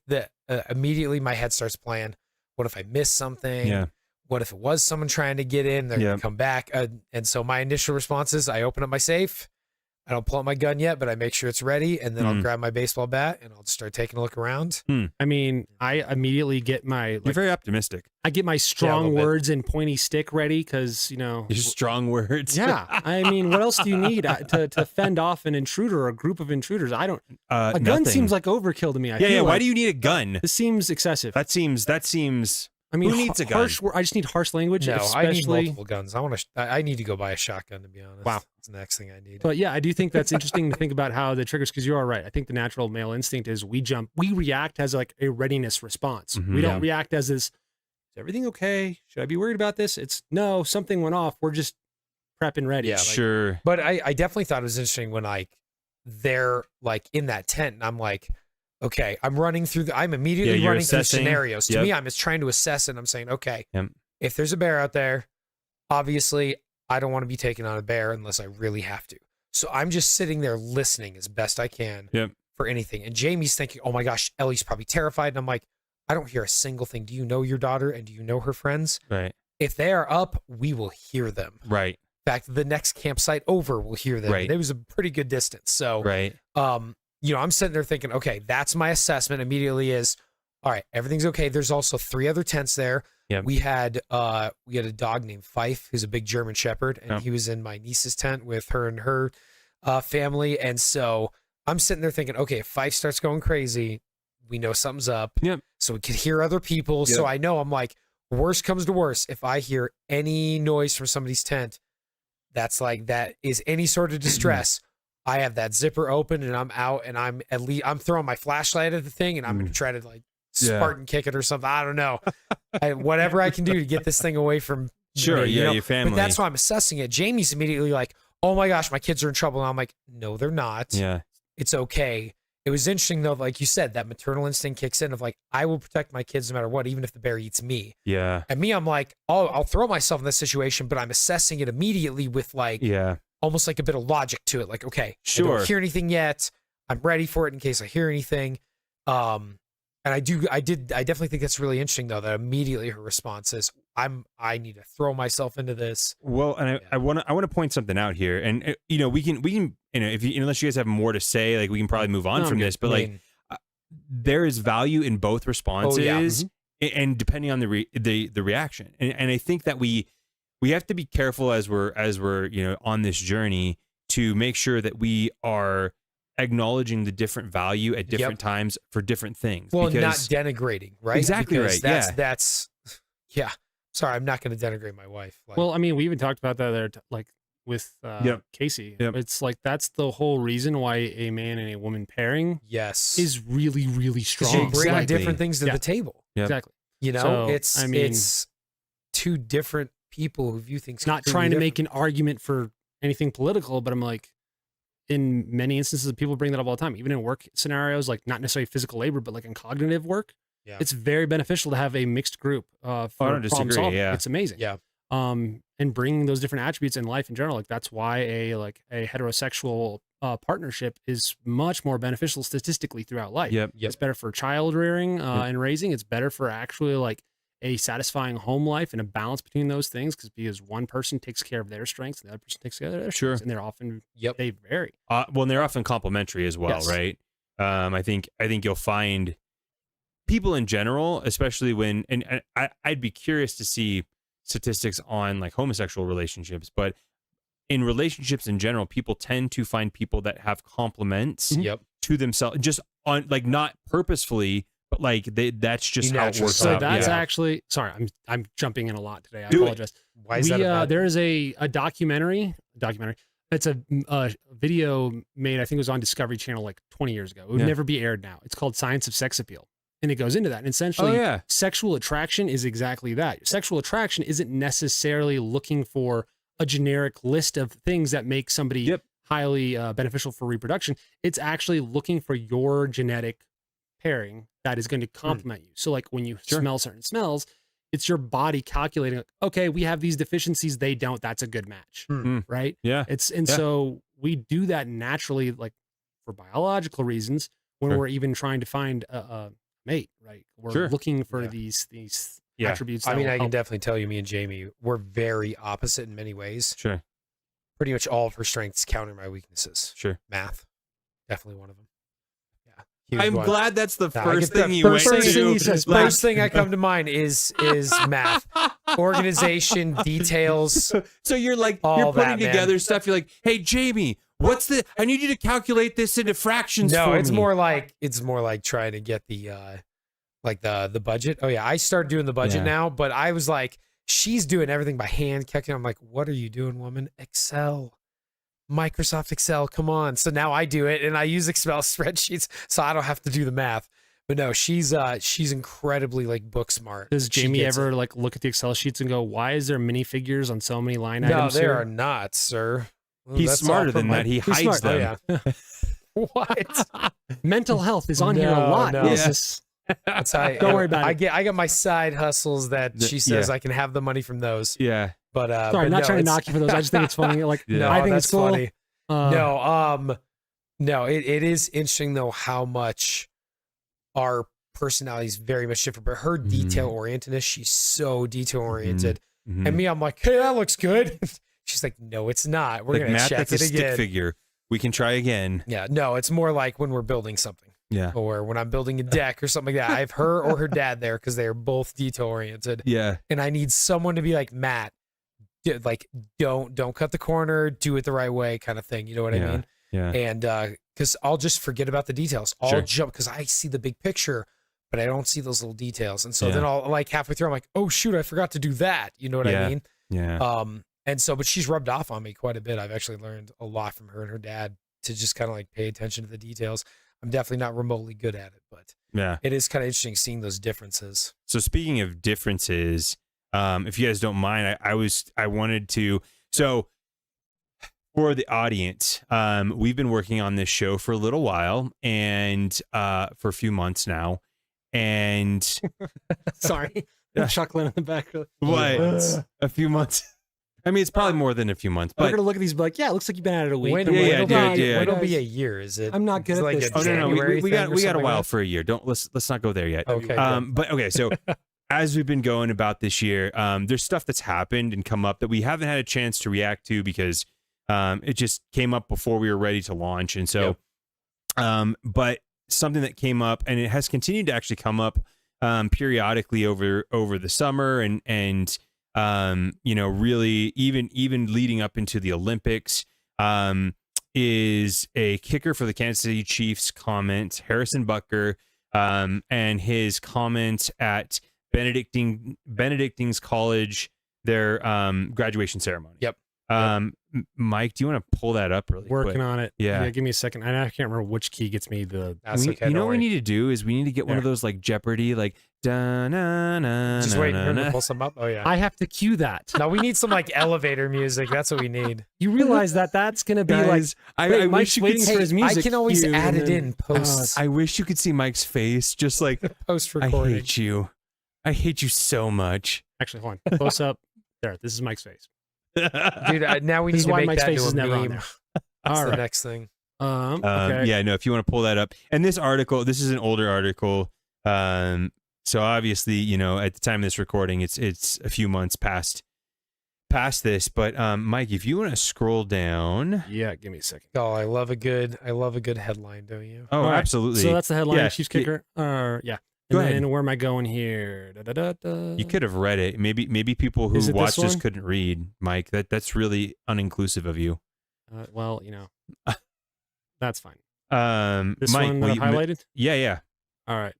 immediately my head starts playing. What if I miss something? what if it was someone trying to get in? They're going to come back. And so my initial response is I open up my safe. I don't pull out my gun yet, but I make sure it's ready. And then I'll grab my baseball bat and I'll just start taking a look around. I mean, I immediately get my... You're very optimistic. I get my strong words and pointy stick ready because, you know... Your strong words. Yeah. I mean, what else do you need to fend off an intruder or a group of intruders? I don't... a gun seems like overkill to me. Yeah. Why do you need a gun? This seems excessive. That seems... I mean, who needs a gun? I just need harsh language. No, especially... I need multiple guns. I need to go buy a shotgun, to be honest. Wow. That's the next thing I need. But yeah, I do think that's interesting to think about how the triggers, because you are right. I think the natural male instinct is we react as like a readiness response. We don't react as this, is everything okay? Should I be worried about this? It's no, something went off. We're just prepping ready. Yeah, sure. But I definitely thought it was interesting when they're like in that tent and I'm like, okay, I'm immediately running through scenarios. To me, I'm just trying to assess it. And I'm saying, okay, if there's a bear out there, obviously I don't want to be taken on a bear unless I really have to. So I'm just sitting there listening as best I can for anything. And Jamie's thinking, oh my gosh, Ellie's probably terrified. And I'm like, I don't hear a single thing. Do you know your daughter and do you know her friends? Right. If they are up, we will hear them. Right. In fact, the next campsite over, we'll hear them. Right. It was a pretty good distance. So, right. I'm sitting there thinking, okay, that's my assessment immediately is, all right, everything's okay. There's also 3 other tents there. Yep. We had a dog named Fife, who's a big German Shepherd, and he was in my niece's tent with her and her family. And so I'm sitting there thinking, okay, if Fife starts going crazy, we know something's up. Yep. So we could hear other people. Yep. So I know, I'm like, worst comes to worst, if I hear any noise from somebody's tent, that is any sort of distress. I have that zipper open and I'm out and I'm throwing my flashlight at the thing and I'm going to try to Spartan kick it or something. I don't know. Whatever I can do to get this thing away from me, your family. But that's why I'm assessing it. Jamie's immediately like, oh my gosh, my kids are in trouble. And I'm like, no, they're not. Yeah. It's okay. It was interesting though, like you said, that maternal instinct kicks in of like, I will protect my kids no matter what, even if the bear eats me. Yeah. And me, I'm like, I'll throw myself in this situation, but I'm assessing it immediately with almost like a bit of logic to it. Like, okay, I don't hear anything yet. I'm ready for it in case I hear anything. And I definitely think that's really interesting though, that immediately her response is, I need to throw myself into this. Well, and I want to point something out here, and we can unless you guys have more to say, like we can probably move on from this, but there is value in both responses, and depending on the reaction, and I think that we have to be careful as we're on this journey to make sure that we are acknowledging the different value at different times for different things. Well, not denigrating, right? Exactly, because right. That's sorry, I'm not going to denigrate my wife. Well, I mean, we even talked about that there, with Casey. Yep. It's like that's the whole reason why a man and a woman pairing is really, really strong. You bring different things to the table. Yep. Exactly. So, it's two different people who view things. Not trying to make an argument for anything political, but I'm like, in many instances, people bring that up all the time, even in work scenarios, like not necessarily physical labor, but like in cognitive work. Yeah. It's very beneficial to have a mixed group for problem solving. Yeah. It's amazing. Yeah. And bringing those different attributes in life in general, like that's why a heterosexual partnership is much more beneficial statistically throughout life. Yep. It's better for child rearing and raising. It's better for actually like a satisfying home life and a balance between those things, because one person takes care of their strengths and the other person takes care of their strengths, and they're often they vary. And they're often complementary as well, right? I think you'll find people in general, especially when, and I'd be curious to see statistics on like homosexual relationships, but in relationships in general, people tend to find people that have complements to themselves, just on like not purposefully, but like that's just how it works so out. That's actually, sorry, I'm jumping in a lot today. I apologize. Why is that? There is a documentary. It's a video made, I think it was on Discovery Channel like 20 years ago. It would never be aired now. It's called Science of Sex Appeal. And it goes into that. And essentially, sexual attraction is exactly that. Sexual attraction isn't necessarily looking for a generic list of things that make somebody highly beneficial for reproduction. It's actually looking for your genetic pairing that is going to complement you. So like when you smell certain smells, it's your body calculating, okay, we have these deficiencies, they don't, that's a good match. Right? Yeah. So we do that naturally, like for biological reasons, when we're even trying to find a mate, right? We're looking for these attributes. I mean, I can help. definitely tell you, me and Jamie, we're very opposite in many ways. Sure. Pretty much all of her strengths counter my weaknesses. Sure. Math, definitely one of them. Yeah. Huge I'm one. glad that's the No, I first get that thing you first went thing to. he says, first thing I come to mind is math, organization, details. So you're like, All you're putting that, man. together stuff. You're like, hey, Jamie, I need you to calculate this into fractions No, for it's me. more like trying to get the the budget. Oh yeah, I started doing the budget Yeah. now, but I was like, she's doing everything by hand. I'm like, what are you doing, woman? Excel. Microsoft Excel, come on. So now I do it, and I use Excel spreadsheets, so I don't have to do the math. But no, she's incredibly like book smart. Does She Jamie gets ever it. like look at the Excel sheets and go, "Why is there minifigures on so many line No, items?" there here? are not, sir. Well, He's that's all smarter from than my- that. He He's hides smart. them. Oh, yeah. What? Mental health is on here a No, lot. no. Moses. That's how Don't worry about it. I got my side hustles that she says I can have the money from those. Yeah. But Sorry, but I'm not no, trying to it's- knock you for those. I just think it's funny. Like, Yeah. I think that's it's cool. funny. No, it is interesting though how much our personality is very much different. But her detail orientedness, she's so detail oriented. Mhm. And me, I'm like, hey, that looks good. She's like, no, it's not. We're Like, gonna Matt, check that's a it stick again. figure. We can try again. Yeah, no, it's more like when we're building something. Yeah. Or when I'm building a deck or something like that. I have her or her dad there because they are both detail oriented. Yeah. And I need someone to be like, Matt, like don't cut the corner, do it the right way, kind of thing. You know what I Yeah. mean? Yeah. And because I'll just forget about the details. I'll Sure. jump because I see the big picture, but I don't see those little details. And so Yeah. then I'll like halfway through, I'm like, oh shoot, I forgot to do that. You know what Yeah. I mean? Yeah. And so, but she's rubbed off on me quite a bit. I've actually learned a lot from her and her dad to just kind of like pay attention to the details. I'm definitely not remotely good at it, but Yeah. it is kind of interesting seeing those differences. So speaking of differences, if you guys don't mind, I wanted to, so for the audience, we've been working on this show for a little while and for a few months now. And Sorry, Yeah. I'm chuckling in the back. what? A few months. I mean, it's probably more than a few months, We're but gonna look at these and be like, yeah, it looks like you've been at it a week. When, And I'm yeah, like, yeah, it'll dude, be, yeah. when it'll be a year, is it? I'm not good Is it at like this. a oh no, January we thing got or we got a something while like for a year. Let's not go there yet. that? Okay. good. But okay, so as we've been going about this year, there's stuff that's happened and come up that we haven't had a chance to react to because it just came up before we were ready to launch. And so, but something that came up and it has continued to actually come up periodically over the summer and you know, really even leading up into the Olympics, is a kicker for the Kansas City Chiefs comment, Harrison Butker, and his comment at Benedictine's College, their graduation ceremony. Yep. Mike, do you want to pull that up really Working quick? on it. Yeah. Give me a second. I can't remember which key gets me the. That's okay. You know don't what we worry. need to do is we need to get one of There. those like Jeopardy, like da na na. Just na, waiting na, for him to na. pull some up. Oh yeah. I have to cue that. No, we need some like elevator music. That's what we need. You realize that that's gonna be Guys, like. I wait, wish Mike's you waiting could. for his music. I can always cue, add and it then- in post I wish you could see Mike's face, just like post I recording. hate you. I hate you so much. Actually, hold on. Close up. There. This is Mike's face. Dude, now we This need is to why make Mike's that face into is a never on meme. there. That's All the right. next thing. Okay. Yeah, no, if you want to pull that up. And this article, this is an older article. So obviously, you know, at the time of this recording, it's a few months past this. But Mike, if you want to scroll down. Yeah. Give me a second. Oh, I love a good headline, don't you? Oh, All right. absolutely. So that's the headline. Yeah, Chiefs yeah. kicker. Yeah. Go And ahead. then where am I going here? Da-da-da-da. You could have read it. Maybe people who Is it this watched this one? couldn't read, Mike. That's really uninclusive of you. Well, you know, that's fine. This Mike, one that will I've you- highlighted. Yeah. All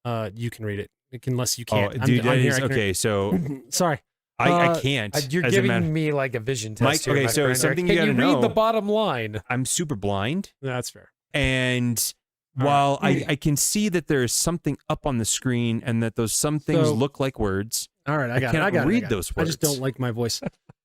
right. You can read it unless you Oh, can't. dude, that here, is I can okay. So read- Sorry. I can't. You're as a matter- giving me like a vision test Mike, here, okay, my so friend. something Can you gotta read know- the bottom line? I'm super blind, That's fair. and All while right. I can see that there is something up on the screen, and that those some things So- look like words, All right. I got cannot it. I got it. read I got it. those I just words. don't like my voice.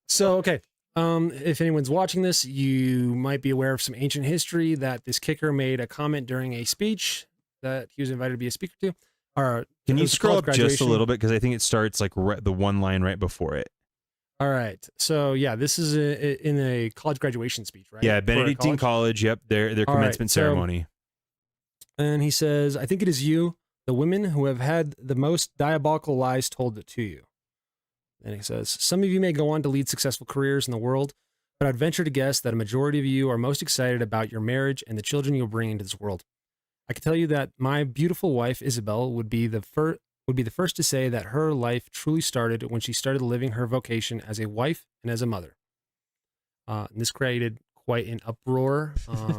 So, okay. If anyone's watching this, you might be aware of some ancient history that this kicker made a comment during a speech that he was invited to be a speaker to. Or Can it you was a scroll up college just a graduation. little bit because I think it starts like the one line right before it. All right. So yeah, this is in a college graduation speech, right? Yeah, For a Benedictine College. Yep, their All right, commencement so- ceremony. And he says, "I think it is you, the women who have had the most diabolical lies told to you. And he says, some of you may go on to lead successful careers in the world, but I'd venture to guess that a majority of you are most excited about your marriage and the children you'll bring into this world. I can tell you that my beautiful wife, Isabel, would be the first to say that her life truly started when she started living her vocation as a wife and as a mother. And this created quite an uproar.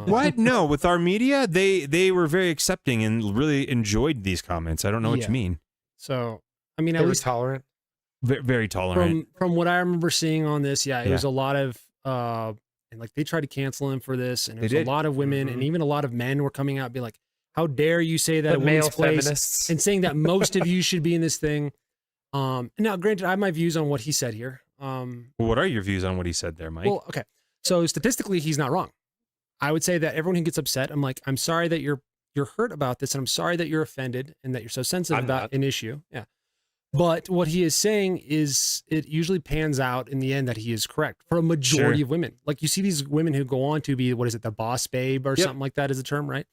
What? No, with our media, they were very accepting and really enjoyed these comments. I don't know what you mean. So, I mean, They at were least tolerant. Very tolerant. from what I remember seeing on this, it was a lot of and like they tried to cancel him for this, and there's a lot of women and even a lot of men were coming out and be like, how dare you say that The a woman's male place, feminists. and saying that most of you should be in this thing. Now, granted, I have my views on what he said here. What are your views on what he said there, Mike? Well, okay. So statistically, he's not wrong. I would say that everyone who gets upset, I'm like, I'm sorry that you're hurt about this, and I'm sorry that you're offended and that you're so sensitive about an issue. Yeah. But what he is saying is it usually pans out in the end that he is correct for a majority of women. Like you see these women who go on to be, what is it, the boss babe or something like that is the term, right?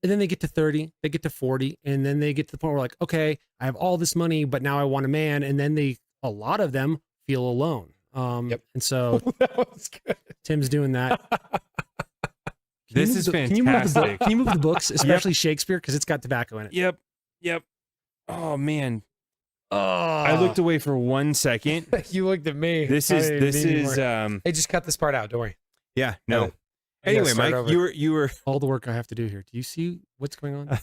And then they get to 30, they get to 40, and then they get to the point where like, okay, I have all this money, but now I want a man. And then a lot of them feel alone. And so That was good. Tim's doing that. This is fantastic. Can you move the books, especially Shakespeare, because it's got tobacco in it? Yep. Oh man. I looked away for 1 second. You looked at me. This is Hey, just cut this part out. Don't worry. yeah, no. I gotta Anyway, start Mike, over. you were All the work I have to do here. Do you see what's going on?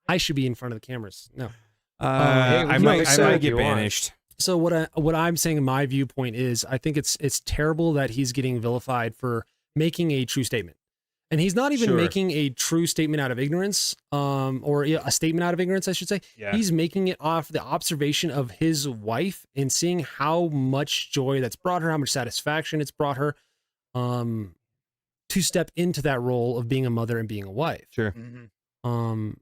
I should be in front of the cameras. No. I we might can get you want. banished. So what I'm saying in my viewpoint is I think it's terrible that he's getting vilified for making a true statement. And he's not even making a true statement out of ignorance, or a statement out of ignorance, I should say. Yeah. He's making it off the observation of his wife and seeing how much joy that's brought her, how much satisfaction it's brought her, to step into that role of being a mother and being a wife. Sure. And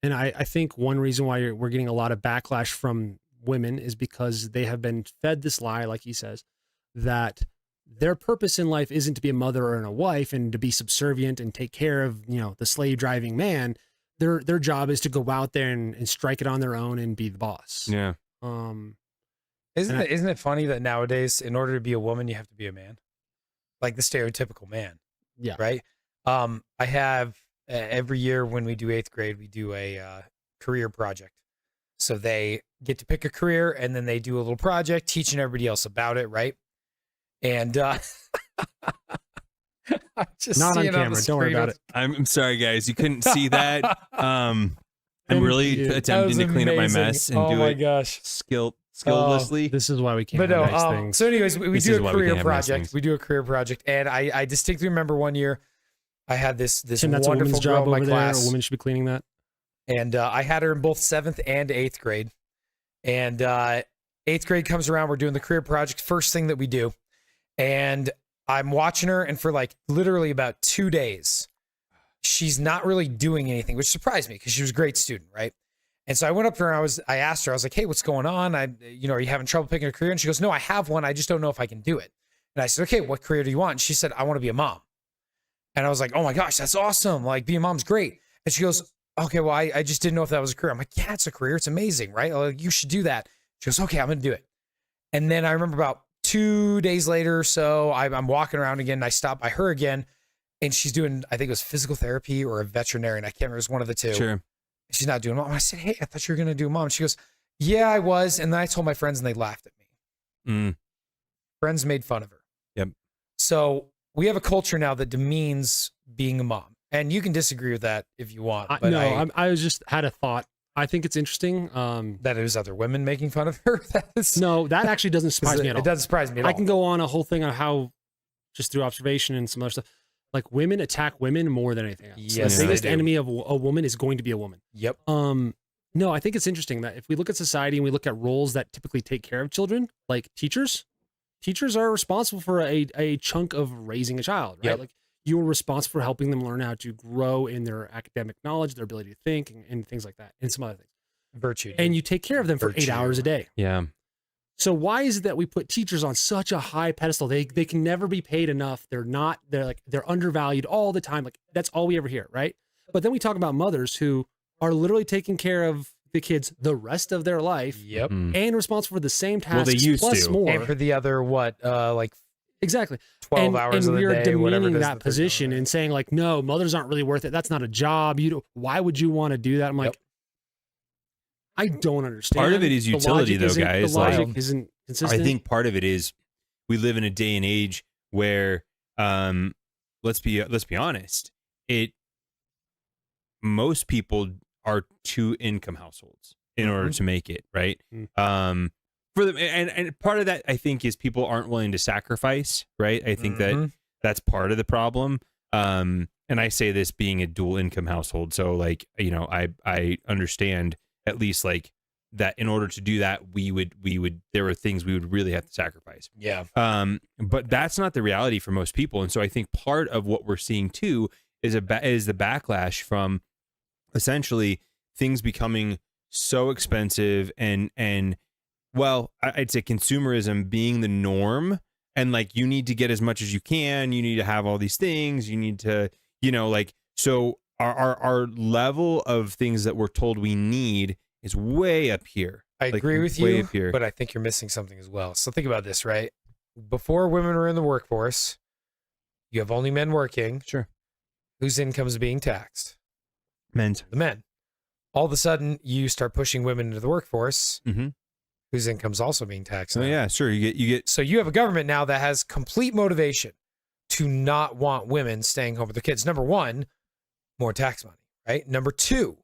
I think one reason why we're getting a lot of backlash from women is because they have been fed this lie, like he says, that their purpose in life isn't to be a mother and a wife and to be subservient and take care of, the slave driving man. Their job is to go out there and strike it on their own and be the boss. Yeah. Isn't it funny that nowadays, in order to be a woman, you have to be a man, like the stereotypical man? Yeah. Right. I have every year when we do 8th grade, we do a career project. So they get to pick a career and then they do a little project teaching everybody else about it. Right. And I'm just Not on seeing camera. Don't worry about it. I'm sorry, guys. You couldn't see that. I'm really attempting to clean up my mess and do it gosh. skilllessly. This is why we can't But have no, nice things. so anyways, we This do is a why we career can't have nice project. things. We do a career project. And I distinctly remember one year I had this Tim, that's a wonderful woman's girl job in my over there. class. A woman should be cleaning that. And I had her in both 7th and 8th grade. And 8th grade comes around. We're doing the career project, first thing that we do. And I'm watching her. And for like literally about 2 days, she's not really doing anything, which surprised me because she was a great student, right? And so I went up to her and I asked her, I was like, hey, what's going on? Are you having trouble picking a career? And she goes, no, I have one. I just don't know if I can do it. And I said, okay, what career do you want? And she said, I want to be a mom. And I was like, oh my gosh, that's awesome. Like being a mom's great. And she goes, okay, well, I just didn't know if that was a career. I'm like, yeah, it's a career. It's amazing, right? Like, you should do that. She goes, okay, I'm going to do it. And then I remember about 2 days later or so, I'm walking around again and I stop by her again and she's doing, I think it was physical therapy or a veterinarian. I can't remember. It was one of the two. Sure. She's not doing mom. I said, hey, I thought you were going to do mom. She goes, yeah, I was. And then I told my friends and they laughed at me. Friends made fun of her. Yep. So we have a culture now that demeans being a mom. And you can disagree with that if you want. But I was just had a thought. I think it's interesting. that it was other women making fun of her. No, that actually doesn't surprise me at all. It doesn't surprise me at all. I can go on a whole thing on how, just through observation and some other stuff, like women attack women more than anything else. Yes, the biggest they do. enemy of a woman is going to be a woman. Yep. No, I think it's interesting that if we look at society and we look at roles that typically take care of children, like teachers are responsible for a chunk of raising a child, right? Yep. Like you are responsible for helping them learn how to grow in their academic knowledge, their ability to think, and things like that, and some other things. Virtue. And you take care of them for 8 Virtue. hours a day. Yeah. So why is it that we put teachers on such a high pedestal? They can never be paid enough. They're undervalued all the time. Like that's all we ever hear, right? But then we talk about mothers who are literally taking care of the kids the rest of their life. Yep. And responsible for the same tasks. Well, they used plus to. more. And for the other, like exactly 12 hours and of the we are day, whatever it demeaning is that position and saying like, no, mothers aren't really worth it. That's not a job. Why would you want to do that? I'm like, I don't understand. Part of it is utility, though, guys. The logic Like, isn't consistent. I think part of it is we live in a day and age where, let's be honest, most people are two income households in order to make it, right? For them, and part of that I think is people aren't willing to sacrifice, right? I think that's part of the problem. And I say this being a dual income household, so like, you know, I understand at least like that in order to do that, we would there are things we would really have to sacrifice. Yeah. But that's not the reality for most people, and so I think part of what we're seeing too is the backlash from essentially things becoming so expensive and well, I'd say consumerism being the norm, and like you need to get as much as you can, you need to have all these things, you need to, you know, like, so our level of things that we're told we need is way up here. I like, agree with way you, up here. but I think you're missing something as well. So think about this, right? Before women were in the workforce, you have only men working. Sure. Whose income is being taxed? Men's. The men. All of a sudden, you start pushing women into the workforce, whose income's also being taxed. Oh now. yeah, sure. You get. So you have a government now that has complete motivation to not want women staying home with their kids. Number one, more tax money, right? Number two,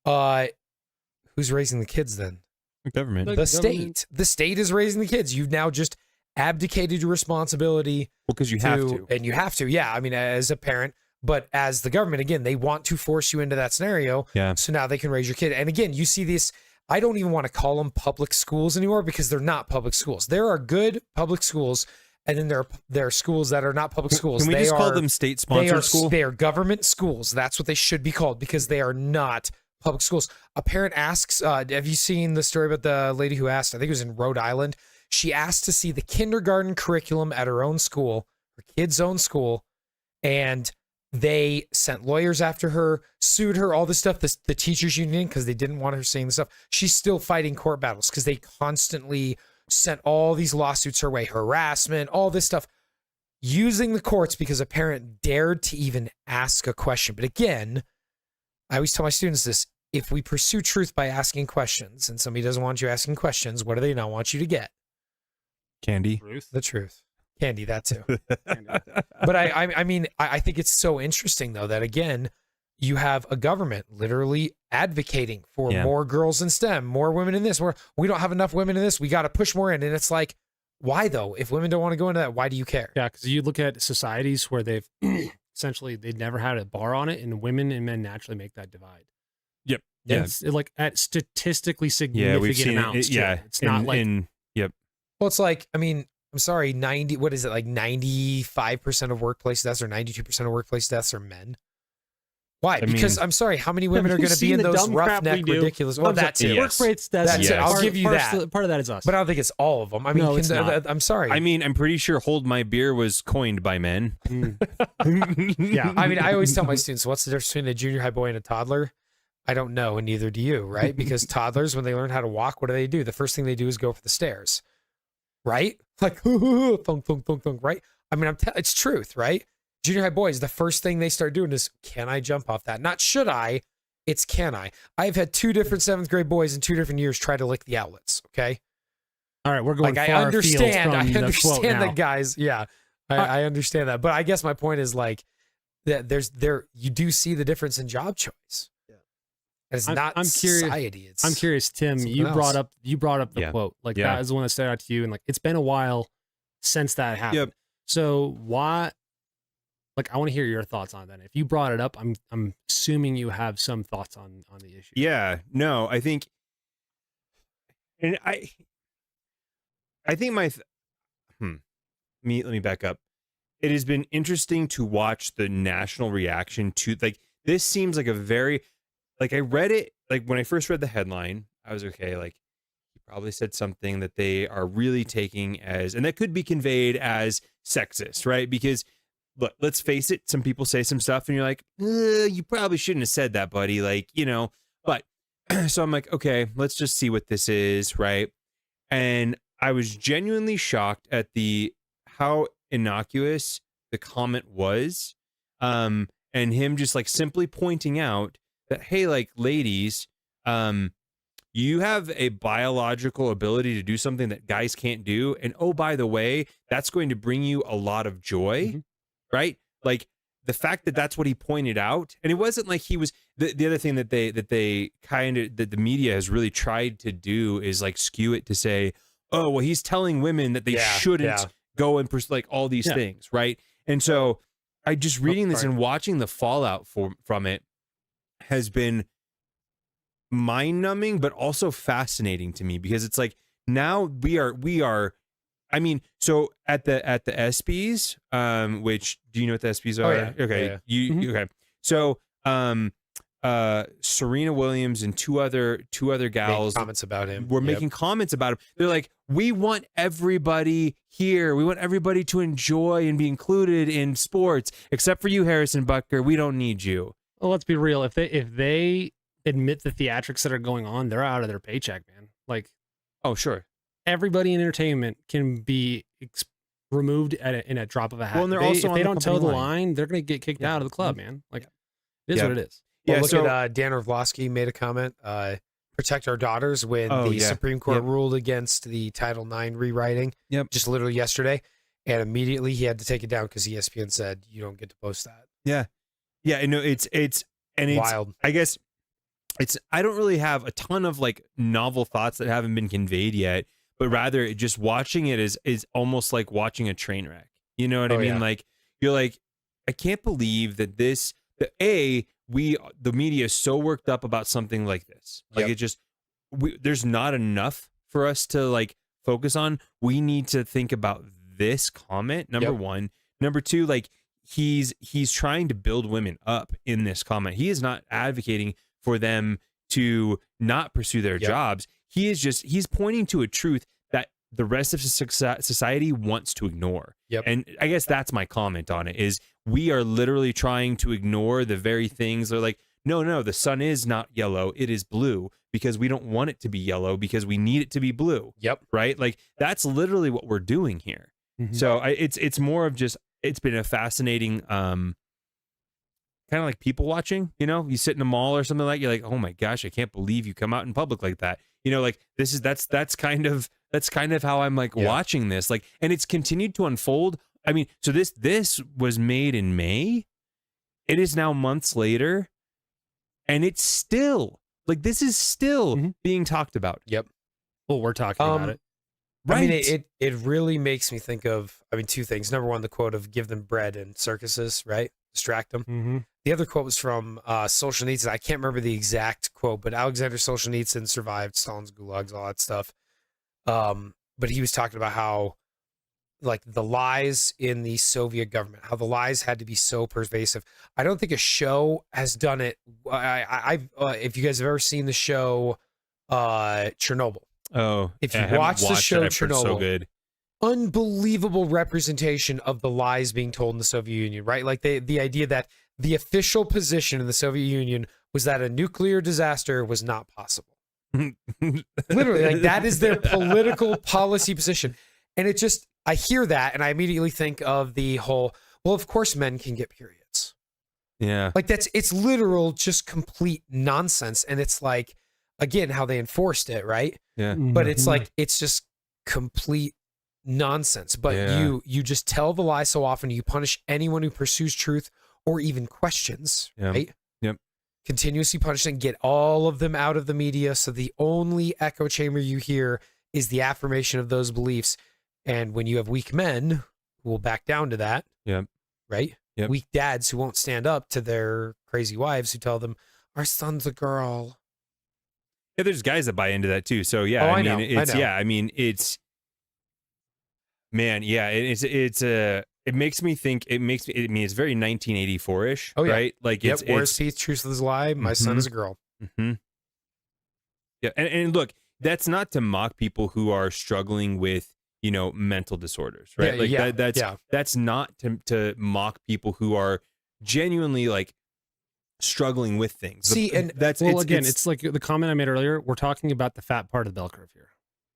who's raising the kids then? The government. The state. The state is raising the kids. You've now just abdicated your responsibility. Well, because you have to. And you have to, yeah. I mean, as a parent, but as the government, again, they want to force you into that scenario. Yeah. So now they can raise your kid. And again, you see this, I don't even want to call them public schools anymore because they're not public schools. There are good public schools, and then there are schools that are not public schools. Can we just call them state-sponsored schools? They are government schools. That's what they should be called because they are not public schools. A parent asks, have you seen the story about the lady who asked, I think it was in Rhode Island, she asked to see the kindergarten curriculum at her own school, her kid's own school, and they sent lawyers after her, sued her, all this stuff, the teachers union, because they didn't want her saying this stuff. She's still fighting court battles because they constantly sent all these lawsuits her way, harassment, all this stuff, using the courts because a parent dared to even ask a question. But again, I always tell my students this, if we pursue truth by asking questions and somebody doesn't want you asking questions, what do they not want you to get? Candy. The truth. Candy, that too. But I mean, I think it's so interesting though that again, you have a government literally advocating for more girls in STEM, more women in this. We don't have enough women in this. We got to push more in. And it's like, why though? If women don't want to go into that, why do you care? Yeah, because you look at societies where they've essentially they've never had a bar on it, and women and men naturally make that divide. Yep. Yeah. Yeah. It's like at statistically Yeah, we've significant seen amounts. it. Yeah. It's not like Yep. Well, it's like, I mean, I'm sorry, 95% of workplace deaths or 92% of workplace deaths are men. Why? Because I'm sorry, how many women are going to be in those roughneck, ridiculous? Well, that's it. Workplace deaths. That's it. I'll give you that. Part of that is us. But I don't think it's all of them. I mean, No, it's not. I'm sorry. I mean, I'm pretty sure "Hold My Beer" was coined by men. Yeah. I mean, I always tell my students, what's the difference between a junior high boy and a toddler? I don't know, and neither do you, right? Because toddlers, when they learn how to walk, what do? The first thing they do is go for the stairs, right? Like, thunk, thunk, thunk, thunk, right? I mean, it's truth, right? Junior high boys, the first thing they start doing is, can I jump off that? Not should I, it's can I. I've had two different 7th grade boys in 2 different years try to lick the outlets, okay? All right, we're going like, far I understand now. that, guys. Yeah, I understand that. But I guess my point is like that you do see the difference in job choice. Yeah. It's not society. I'm curious, Tim, you brought up the quote. Like that is the one that stood out to you. And like, it's been a while since that happened. Yep. So why, like, I want to hear your thoughts on that. If you brought it up, I'm assuming you have some thoughts on the issue. Yeah, no, I think, and I think let me back up. It has been interesting to watch the national reaction to, like, this seems like a very, like, I read it, like, when I first read the headline, I was okay, like, he probably said something that they are really taking as, and that could be conveyed as sexist, right? Because, look, let's face it, some people say some stuff and you're like, you probably shouldn't have said that, buddy. Like, you know, But so I'm like, okay, let's just see what this is, right? And I was genuinely shocked at how innocuous the comment was, and him just like simply pointing out that, hey, like, ladies, you have a biological ability to do something that guys can't do, and oh, by the way, that's going to bring you a lot of joy, right? Like, the fact that that's what he pointed out, and it wasn't like he was the other thing that they kind of, that the media has really tried to do is like skew it to say, oh, well, he's telling women that they shouldn't go and pursue like all these things, right? And so I just reading this and watching the fallout from it has been mind-numbing, but also fascinating to me, because it's like, now we are I mean, so at the ESPYs, which, do you know what the ESPYs are? Oh, yeah. Okay. Yeah. Okay. So Serena Williams and two other gals comments about him. were making comments about him. They're like, we want everybody here. We want everybody to enjoy and be included in sports, except for you, Harrison Butker. We don't need you. Well, let's be real. If they admit the theatrics that are going on, they're out of their paycheck, man. Like, oh, sure. Everybody in entertainment can be removed in a drop of a hat. Well, and they're if also if on they the don't toe the company line, they're going to get kicked out of the club, man. Like, it is what it is. Well, Yeah, look so at Dan Orlovsky made a comment. Protect our daughters when the Supreme Court ruled against the Title IX rewriting. Just literally yesterday, and immediately he had to take it down because ESPN said you don't get to post that. Yeah. I know it's wild. I guess I don't really have a ton of like novel thoughts that haven't been conveyed yet, but rather just watching it is almost like watching a train wreck. You know what I mean? Yeah. Like, you're like, I can't believe that the media is so worked up about something like this. Like, it just, there's not enough for us to like focus on. We need to think about this comment, number one. Number two, like, he's trying to build women up in this comment. He is not advocating for them to not pursue their jobs. He's pointing to a truth that the rest of society wants to ignore. And I guess that's my comment on it, is we are literally trying to ignore the very things that are like, no, the sun is not yellow, it is blue, because we don't want it to be yellow, because we need it to be blue. Right? Like, that's literally what we're doing here. So it's more of just, it's been a fascinating kind of like people watching, you know, you sit in a mall or something, like, you're like, oh my gosh, I can't believe you come out in public like that. You know, like, that's kind of how I'm like watching this, like, and it's continued to unfold. I mean, so this was made in May. It is now months later, and it's still like, this is still being talked about. Well, we're talking about it. Right. I mean, it really makes me think of, two things. Number one, the quote of "give them bread and circuses," right? Distract them. The other quote was from Solzhenitsyn. I can't remember the exact quote, but Alexander Solzhenitsyn survived Stalin's gulags, all that stuff. But he was talking about how, like, the lies in the Soviet government, how the lies had to be so pervasive. I don't think a show has done it. If you guys have ever seen the show Chernobyl. Oh, if you watch the show Chernobyl, so good. Unbelievable representation of the lies being told in the Soviet Union, right? Like, the idea that the official position in the Soviet Union was that a nuclear disaster was not possible. Literally, like, that is their political policy position. And it just, I hear that and I immediately think of the whole, well, of course men can get periods. Yeah. Like, it's literal, just complete nonsense. And it's like, again, how they enforced it, right? Yeah. But it's like, it's just complete nonsense. But you just tell the lie so often, you punish anyone who pursues truth or even questions, right? Continuously punish and get all of them out of the media. So the only echo chamber you hear is the affirmation of those beliefs. And when you have weak men who will back down to that, right? Weak dads who won't stand up to their crazy wives who tell them, our son's a girl. Yeah, there's guys that buy into that too. So yeah, I mean, know. It's man, yeah, it makes me think. It's very 1984-ish, right? Like, it's War is Peace, Truth is a Lie. My son is a girl. Yeah, and look, that's not to mock people who are struggling with, you know, mental disorders, right? That's not to mock people who are genuinely like struggling with things. See, and that's it's like the comment I made earlier. We're talking about the fat part of the bell curve here,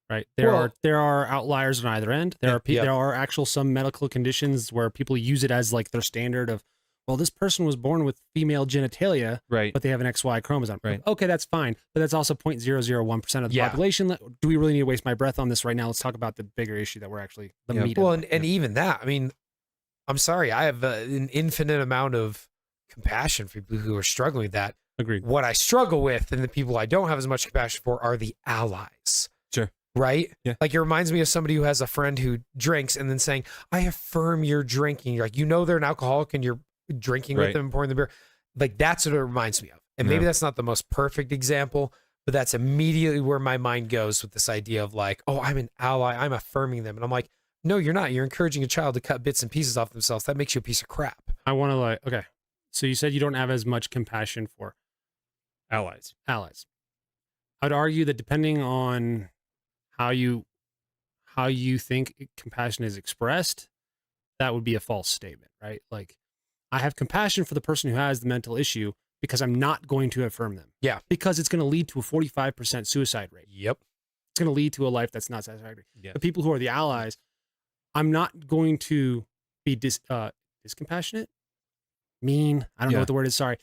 right? There are outliers on either end. There are actual some medical conditions where people use it as like their standard of, well, this person was born with female genitalia, right, but they have an XY chromosome. Right. Okay, that's fine, but that's also 0.001% of the population. Do we really need to waste my breath on this right now? Let's talk about the bigger issue that we're actually the meat. Well, and even that, I mean, I'm sorry, I have an infinite amount of compassion for people who are struggling with that. Agreed. What I struggle with and the people I don't have as much compassion for are the allies. Sure. Right? Yeah. Like it reminds me of somebody who has a friend who drinks and then saying, I affirm your drinking. You're like, they're an alcoholic and you're drinking with them and pouring the beer. Like that's what it reminds me of. And maybe that's not the most perfect example, but that's immediately where my mind goes with this idea of like, oh, I'm an ally. I'm affirming them. And I'm like, no, you're not. You're encouraging a child to cut bits and pieces off themselves. That makes you a piece of crap. I want to okay. So you said you don't have as much compassion for allies. I'd argue that depending on how you think compassion is expressed, that would be a false statement, right? Like, I have compassion for the person who has the mental issue because I'm not going to affirm them. Yeah. Because it's going to lead to a 45% suicide rate. Yep. It's going to lead to a life that's not satisfactory. Yeah. The people who are the allies, I'm not going to be discompassionate, mean. I don't know what the word is. Sorry.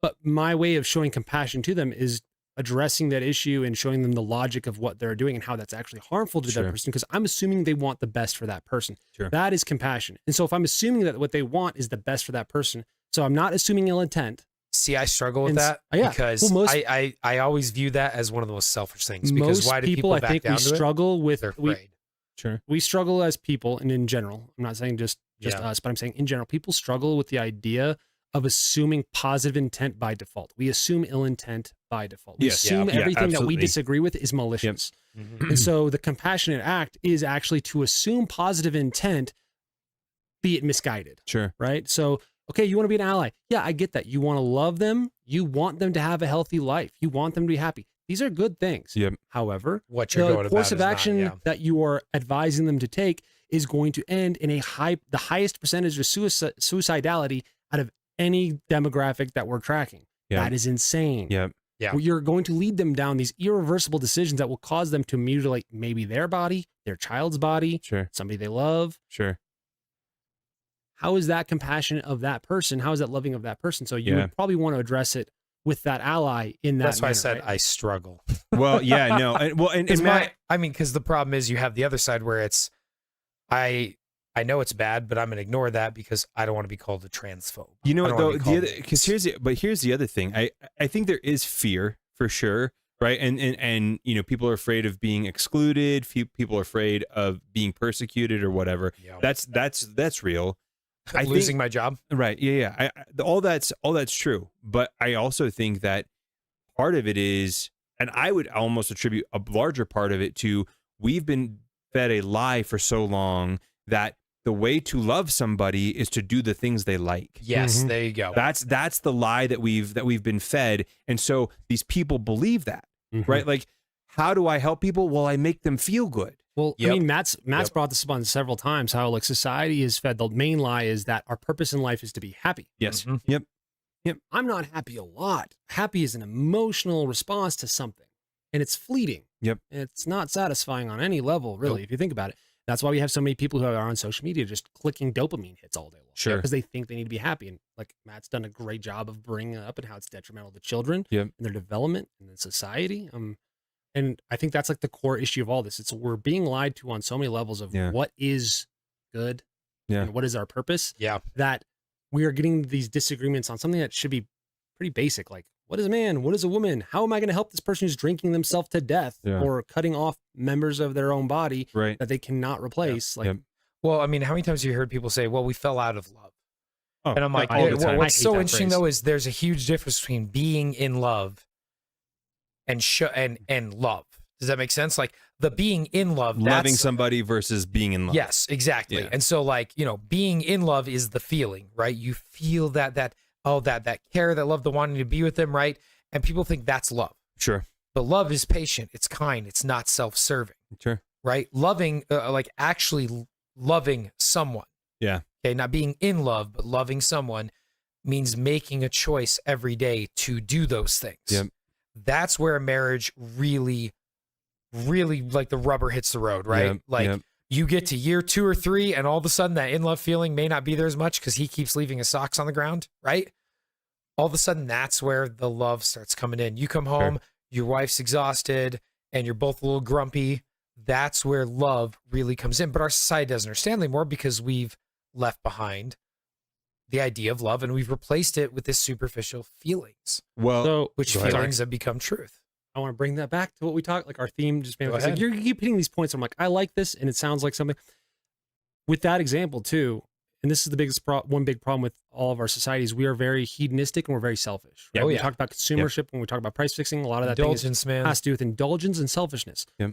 But my way of showing compassion to them is addressing that issue and showing them the logic of what they're doing and how that's actually harmful to that person, because I'm assuming they want the best for that person. Sure. That is compassion. And so if I'm assuming that what they want is the best for that person, so I'm not assuming ill intent. See, I struggle with that because I always view that as one of the most selfish things. Because why do people back down to it? I think we struggle with, they're afraid. We struggle as people, and in general, I'm not saying just us, but I'm saying in general, people struggle with the idea of assuming positive intent by default. We assume ill intent by default. We assume everything that we disagree with is malicious. Yep. Mm-hmm. And so the compassionate act is actually to assume positive intent, be it misguided. Sure. Right? So, okay, you want to be an ally. Yeah, I get that. You want to love them. You want them to have a healthy life. You want them to be happy. These are good things. Yep. However, what you're going the course of action that you are advising them to take is going to end in the highest percentage of suicidality out of any demographic that we're tracking. Yep. That is insane. Yep. Yeah. You're going to lead them down these irreversible decisions that will cause them to mutilate maybe their body, their child's body, somebody they love. Sure. How is that compassionate of that person? How is that loving of that person? So you would probably want to address it with that ally in that That's why manner, I said right? I struggle. Well, yeah, no. And Matt, because the problem is you have the other side where it's, I know it's bad, but I'm going to ignore that because I don't want to be called a transphobe. You know what, though, here's the other thing. I think there is fear for sure, right? And you know, people are afraid of being excluded. People are afraid of being persecuted or whatever. Yeah. That's real. Losing my job. Right. Yeah. All that's true. But I also think that part of it is, and I would almost attribute a larger part of it to, we've been fed a lie for so long that the way to love somebody is to do the things they like. Yes, there you go. That's the lie that we've been fed. And so these people believe that, right? Like, how do I help people? Well, I make them feel good. Well, I mean, Matt's brought this up on several times, how like society is fed. The main lie is that our purpose in life is to be happy. Yes. Yep. I'm not happy a lot. Happy is an emotional response to something, and it's fleeting. Yep. It's not satisfying on any level, really, if you think about it. That's why we have so many people who are on social media just clicking dopamine hits all day long. Sure. Because they think they need to be happy. And like Matt's done a great job of bringing it up and how it's detrimental to children and their development and in society. And I think that's like the core issue of all this. We're being lied to on so many levels of what is good and what is our purpose. Yeah. That we are getting these disagreements on something that should be pretty basic. Like, what is a man? What is a woman? How am I going to help this person who's drinking themselves to death or cutting off members of their own body that they cannot replace? Like, well, I mean, how many times have you heard people say, well, we fell out of love? Oh, and I'm like, what's so interesting though is there's a huge difference between being in love and love. Does that make sense? Like the being in love, loving somebody versus being in love. Yes, exactly. Yeah. And so like, you know, being in love is the feeling, right? You feel that care, that love, the wanting to be with them, right? And people think that's love. Sure. But love is patient, it's kind, it's not self-serving. Sure. Right? Loving, like actually loving someone. Yeah. Okay, not being in love, but loving someone means making a choice every day to do those things. Yep. That's where a marriage really, really like the rubber hits the road, right? You get to year 2 or 3 and all of a sudden that in-love feeling may not be there as much because he keeps leaving his socks on the ground, right? All of a sudden that's where the love starts coming in. You come home, your wife's exhausted and you're both a little grumpy. That's where love really comes in. But our society doesn't understand anymore because we've left behind the idea of love and we've replaced it with this superficial feelings. Well, which feelings have become truth. I want to bring that back to what we talked, like our theme just made like, you keep hitting these points. I'm like, I like this. And it sounds like something with that example too. And this is the biggest one big problem with all of our societies. We are very hedonistic and we're very selfish. Right? We talk about consumership when we talk about price fixing. A lot of that has to do with indulgence and selfishness. Yep.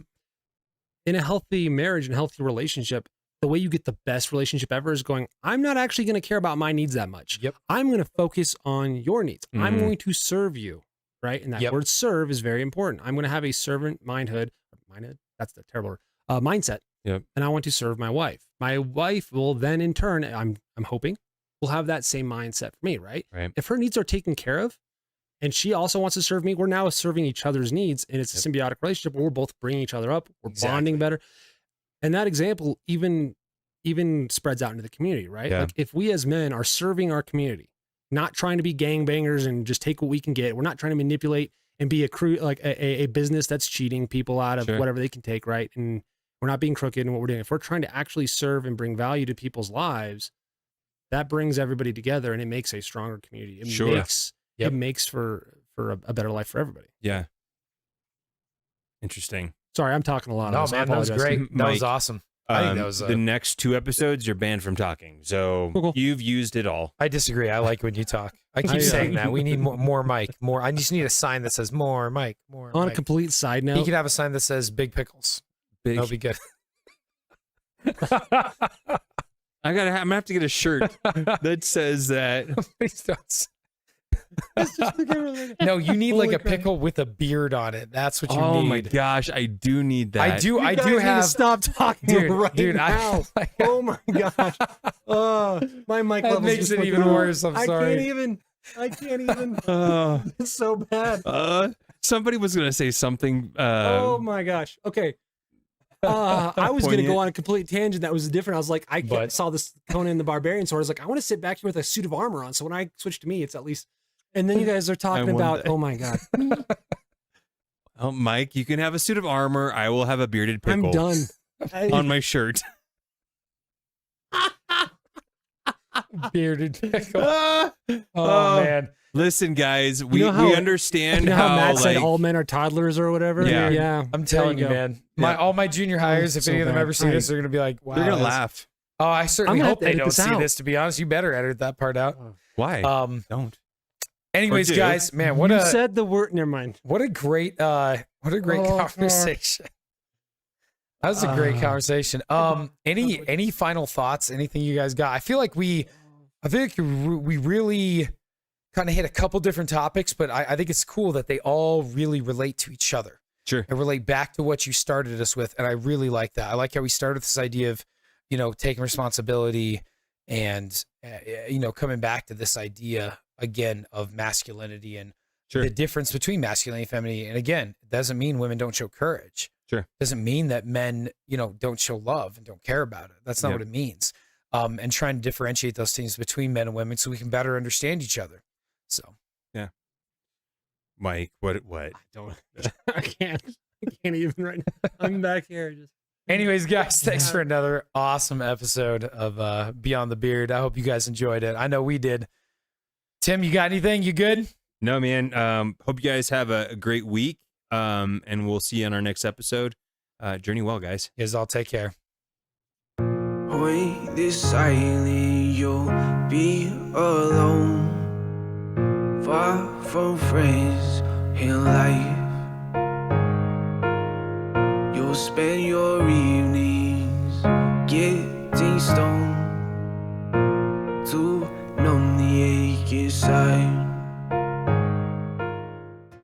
In a healthy marriage and healthy relationship, the way you get the best relationship ever is going, I'm not actually going to care about my needs that much. Yep. I'm going to focus on your needs. I'm going to serve you. Right. And that word serve is very important. I'm going to have a servant mindset. That's the terrible word. Mindset. Yep. And I want to serve my wife. My wife will then in turn, I'm hoping, will have that same mindset for me, right? If her needs are taken care of and she also wants to serve me, we're now serving each other's needs. And it's a symbiotic relationship where we're both bringing each other up. We're bonding better. And that example even spreads out into the community, right? Like if we as men are serving our community, not trying to be gangbangers and just take what we can get. We're not trying to manipulate and be a business that's cheating people out of whatever they can take, right? And we're not being crooked in what we're doing. If we're trying to actually serve and bring value to people's lives, that brings everybody together and it makes a stronger community. It makes for a better life for everybody. Yeah. Interesting. Sorry, I'm talking a lot. No, man, that was great. That was awesome. I think that was the next 2 episodes you're banned from talking. So you've used it all. I disagree. I like when you talk. I keep saying that. We need more Mike. More. I just need a sign that says more Mike. More. On Mike. A complete side note, he could have a sign that says big pickles. That'll be good. I'm gonna have to get a shirt that says that. Please don't. No, you need like a pickle with a beard on it. That's what you need. Oh my gosh, I do need that. I do have. Stop talking, dude. Now. Oh my gosh. My mic that levels makes it even worse. I'm sorry. I can't even. It's so bad. Somebody was gonna say something. Oh my gosh. Okay. I was going to go on a complete tangent that was different. I was like, I saw this Conan the Barbarian sword. I was like, I want to sit back here with a suit of armor on. So when I switch to me, it's at least. And then you guys are talking about, oh my God. Oh, Mike, you can have a suit of armor. I will have a bearded pickle. I'm done. On my shirt. Bearded pickle. Oh man. Listen, guys, we understand how Matt said all men are toddlers or whatever. Yeah. I'm telling you, man. All my junior hires, if any of them ever see this, they're gonna be like, wow. They're gonna laugh. Oh, I certainly hope they don't see this, to be honest. You better edit that part out. Why? Don't. Anyways, guys, man, you said the word. Never mind. What a great conversation. That was a great conversation. Any final thoughts? Anything you guys got? I feel like we really kind of hit a couple different topics, but I think it's cool that they all really relate to each other. Sure. And relate back to what you started us with. And I really like that. I like how we started this idea of, taking responsibility and, coming back to this idea again of masculinity and the difference between masculinity and femininity. And again, it doesn't mean women don't show courage. Sure. It doesn't mean that men, don't show love and don't care about it. That's not what it means. And trying to differentiate those things between men and women so we can better understand each other. So, yeah. Mike, what? I can't even right now. I'm back here. Anyways, guys, thanks for another awesome episode of Beyond the Beard. I hope you guys enjoyed it. I know we did. Tim, you got anything? You good? No, man. Hope you guys have a great week. And we'll see you on our next episode. Journey well, guys. You guys all take care. When this silent, you'll be alone. Far from friends in life. You'll spend your evenings getting stoned to numb the ache inside.